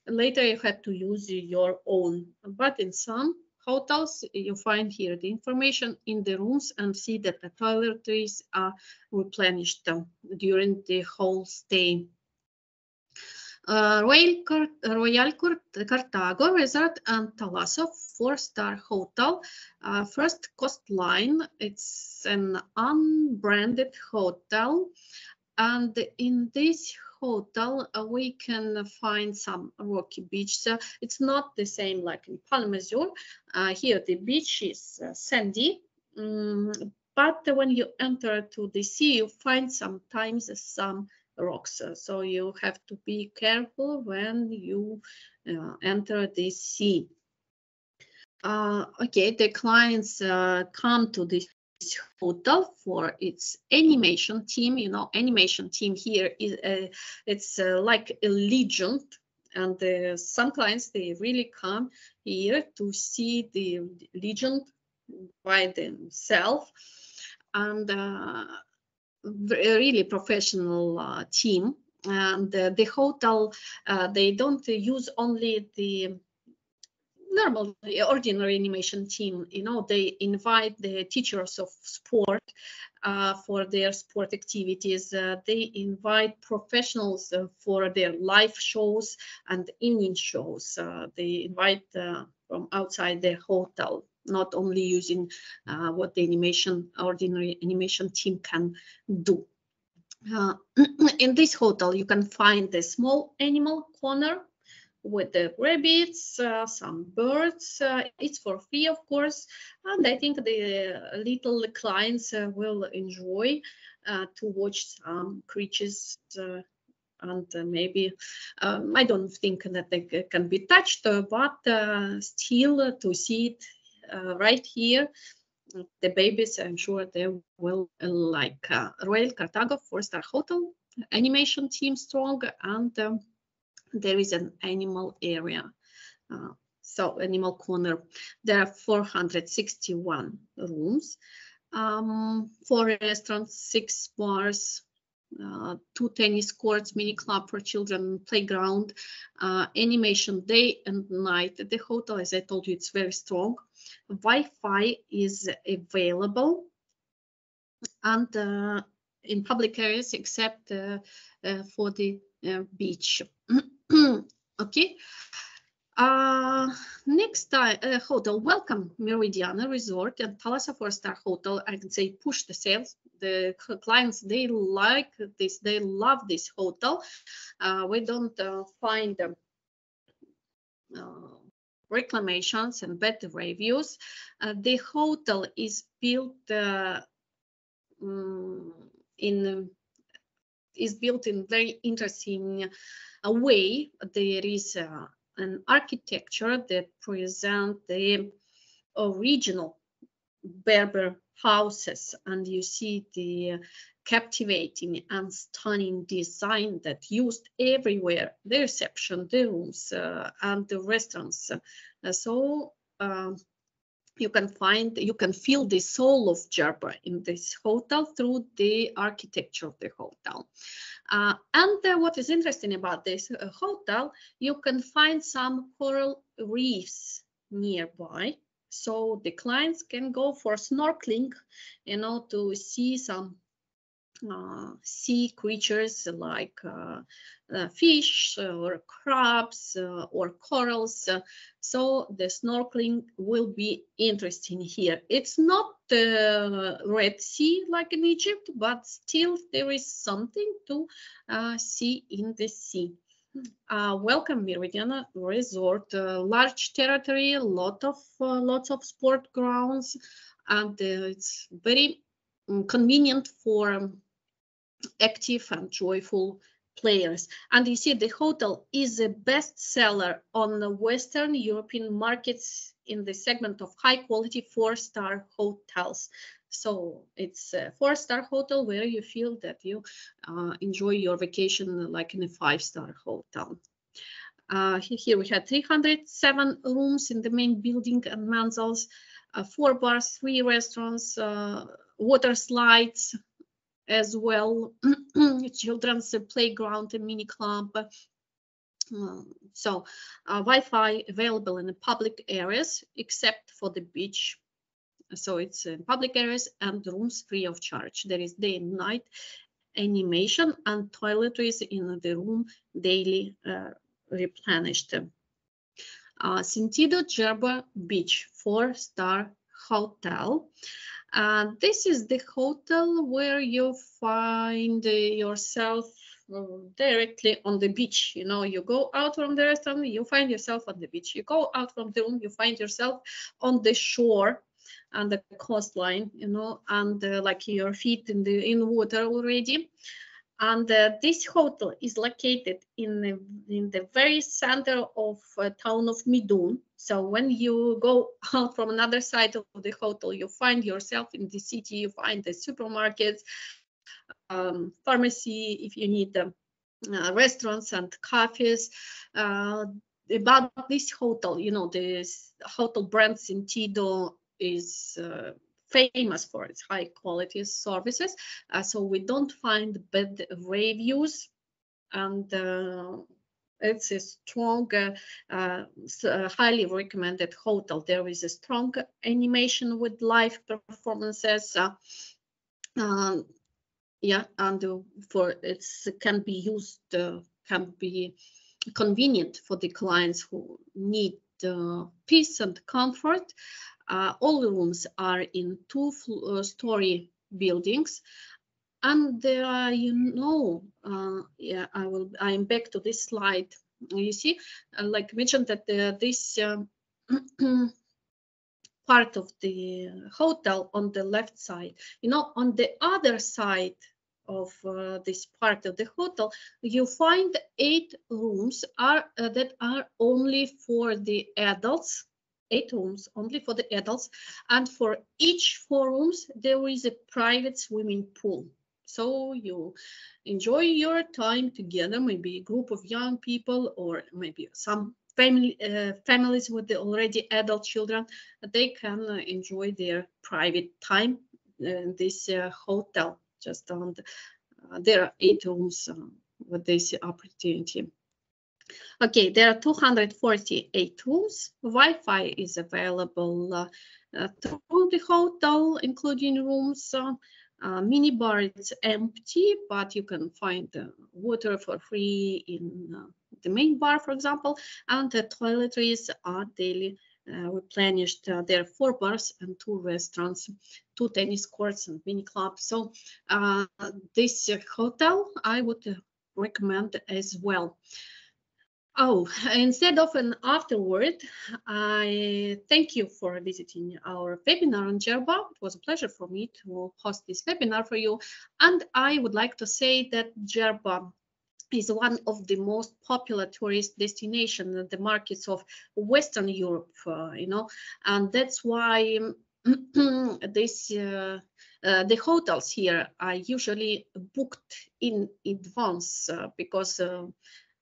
later you had to use your own. But in some hotels, you find here the information in the rooms and see that the toiletries are replenished during the whole stay. Royal Carthago Resort and Talasso 4-star hotel. First coastline, it's an unbranded hotel. And in this hotel, we can find some rocky beach. It's not the same like in Palmazur. Here the beach is sandy, but when you enter to the sea, you find sometimes some rocks. So you have to be careful when you enter the sea. Okay, the clients come to this hotel for its animation team. You know, animation team here is it's like a legion, and some clients, they really come here to see the legion by themselves, and really professional team. And the hotel, they don't use only the normal, ordinary animation team. You know, they invite the teachers of sport for their sport activities. They invite professionals for their live shows and evening shows. They invite from outside the hotel, not only using what the ordinary animation team can do. In this hotel, you can find the small animal corner with the rabbits, some birds. It's for free, of course, and I think the little clients will enjoy to watch some creatures, and maybe I don't think that they can be touched, but still to see it right here, the babies, I'm sure they will like. Royal Carthago 4-star hotel, animation team strong, and there is an animal area, so animal corner. There are 461 rooms, 4 restaurants, 6 bars, 2 tennis courts, mini club for children, playground, animation day and night. The hotel, as I told you, it's very strong. Wi-Fi is available, and in public areas except for the beach. Okay. Next time, hotel, welcome Meridiana Resort and Thalassa 4-star hotel. I can say push the sales. The clients, they like this, they love this hotel. We don't find reclamations and bad reviews. The hotel is built in very interesting way. There is an architecture that presents the original Berber houses, and you see the captivating and stunning design that used everywhere, the reception, the rooms, and the restaurants. You can feel the soul of Djerba in this hotel through the architecture of the hotel. What is interesting about this hotel, you can find some coral reefs nearby. So the clients can go for snorkeling, to see some sea creatures like fish or crabs or corals. So the snorkeling will be interesting here. It's not the Red Sea like in Egypt, but still there is something to see in the sea. Welcome Meridiana Resort, large territory, lots of sport grounds, and it's very convenient for active and joyful players. And you see the hotel is a bestseller on the Western European markets in the segment of high quality 4-star hotels. So it's a 4-star hotel where you feel that you enjoy your vacation like in a 5-star hotel. Here we had 307 rooms in the main building and mansels, 4 bars, 3 restaurants, water slides as well, children's playground and mini club. Wi-Fi available in the public areas except for the beach. So it's in public areas and rooms free of charge. There is day and night animation and toiletries in the room daily replenished. Sentido Djerba Beach 4-star hotel. This is the hotel where you find yourself directly on the beach. You go out from the restaurant, you find yourself on the beach. You go out from the room, you find yourself on the shore and the coastline, and like your feet in water already. And this hotel is located in the very center of town of Midun. So when you go out from another side of the hotel, you find yourself in the city. You find the supermarkets, pharmacy, if you need restaurants and cafes. About this hotel, this hotel brand Sentido is famous for its high quality services, so we don't find bad reviews, and it's a strong, highly recommended hotel. There is a strong animation with live performances. Yeah, and can be used, can be convenient for the clients who need peace and comfort. All the rooms are in 2-story buildings, and I'm back to this slide. You see, like mentioned that this part of the hotel on the left side, on the other side of this part of the hotel, you find 8 rooms that are only for the adults. 8 rooms only for the adults, and for each 4 rooms there is a private swimming pool. So you enjoy your time together, maybe a group of young people or maybe some families with the already adult children. They can enjoy their private time this hotel. Just on there are 8 rooms with this opportunity. Okay, there are 248 rooms. Wi-Fi is available through the hotel, including rooms. Mini bar is empty, but you can find water for free in the main bar, for example, and the toiletries are daily replenished. There are 4 bars and 2 restaurants, 2 tennis courts and mini clubs. So this hotel I would recommend as well. Oh, instead of an afterword, I thank you for visiting our webinar on Djerba. It was a pleasure for me to host this webinar for you. And I would like to say that Djerba is one of the most popular tourist destinations in the markets of Western Europe, and that's why the hotels here are usually booked in advance because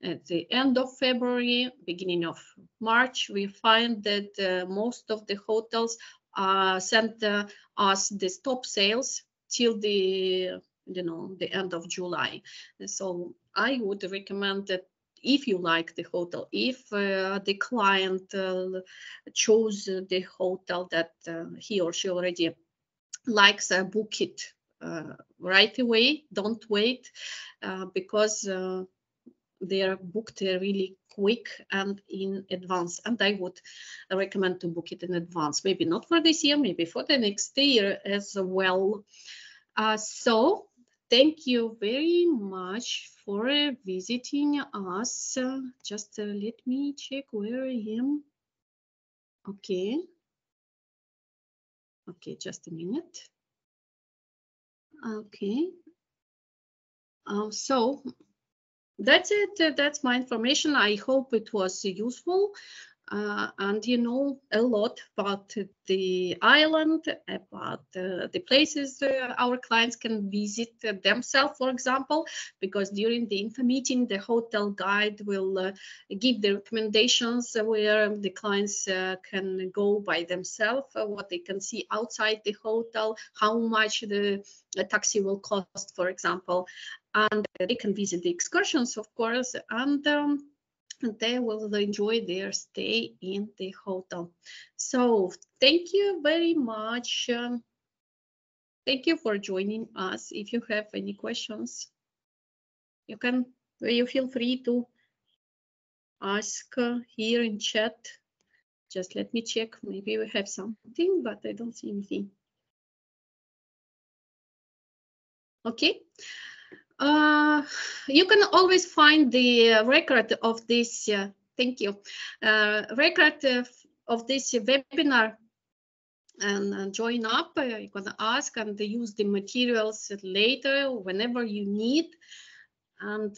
at the end of February, beginning of March, we find that most of the hotels send us the stop sales till the end of July. So I would recommend that if you like the hotel, if the client chose the hotel that he or she already likes, book it right away. Don't wait because they are booked really quick and in advance, and I would recommend to book it in advance. Maybe not for this year, maybe for the next year as well. So thank you very much for visiting us. Just let me check where I am. Okay, just a minute. Okay, so that's it. That's my information. I hope it was useful. And you know a lot about the island, about the places our clients can visit themselves, for example, because during the info meeting, the hotel guide will give the recommendations where the clients can go by themselves, what they can see outside the hotel, how much the taxi will cost, for example, and they can visit the excursions, of course, and they will enjoy their stay in the hotel. So thank you very much. Thank you for joining us. If you have any questions, you feel free to ask here in chat. Just let me check. Maybe we have something, but I don't see anything. Okay. You can always find the record of this. Thank you. Record of this webinar and join up. You can ask and use the materials later whenever you need. And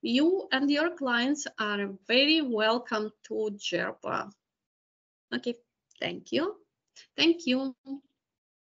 you and your clients are very welcome to Djerba. Okay, thank you. Thank you.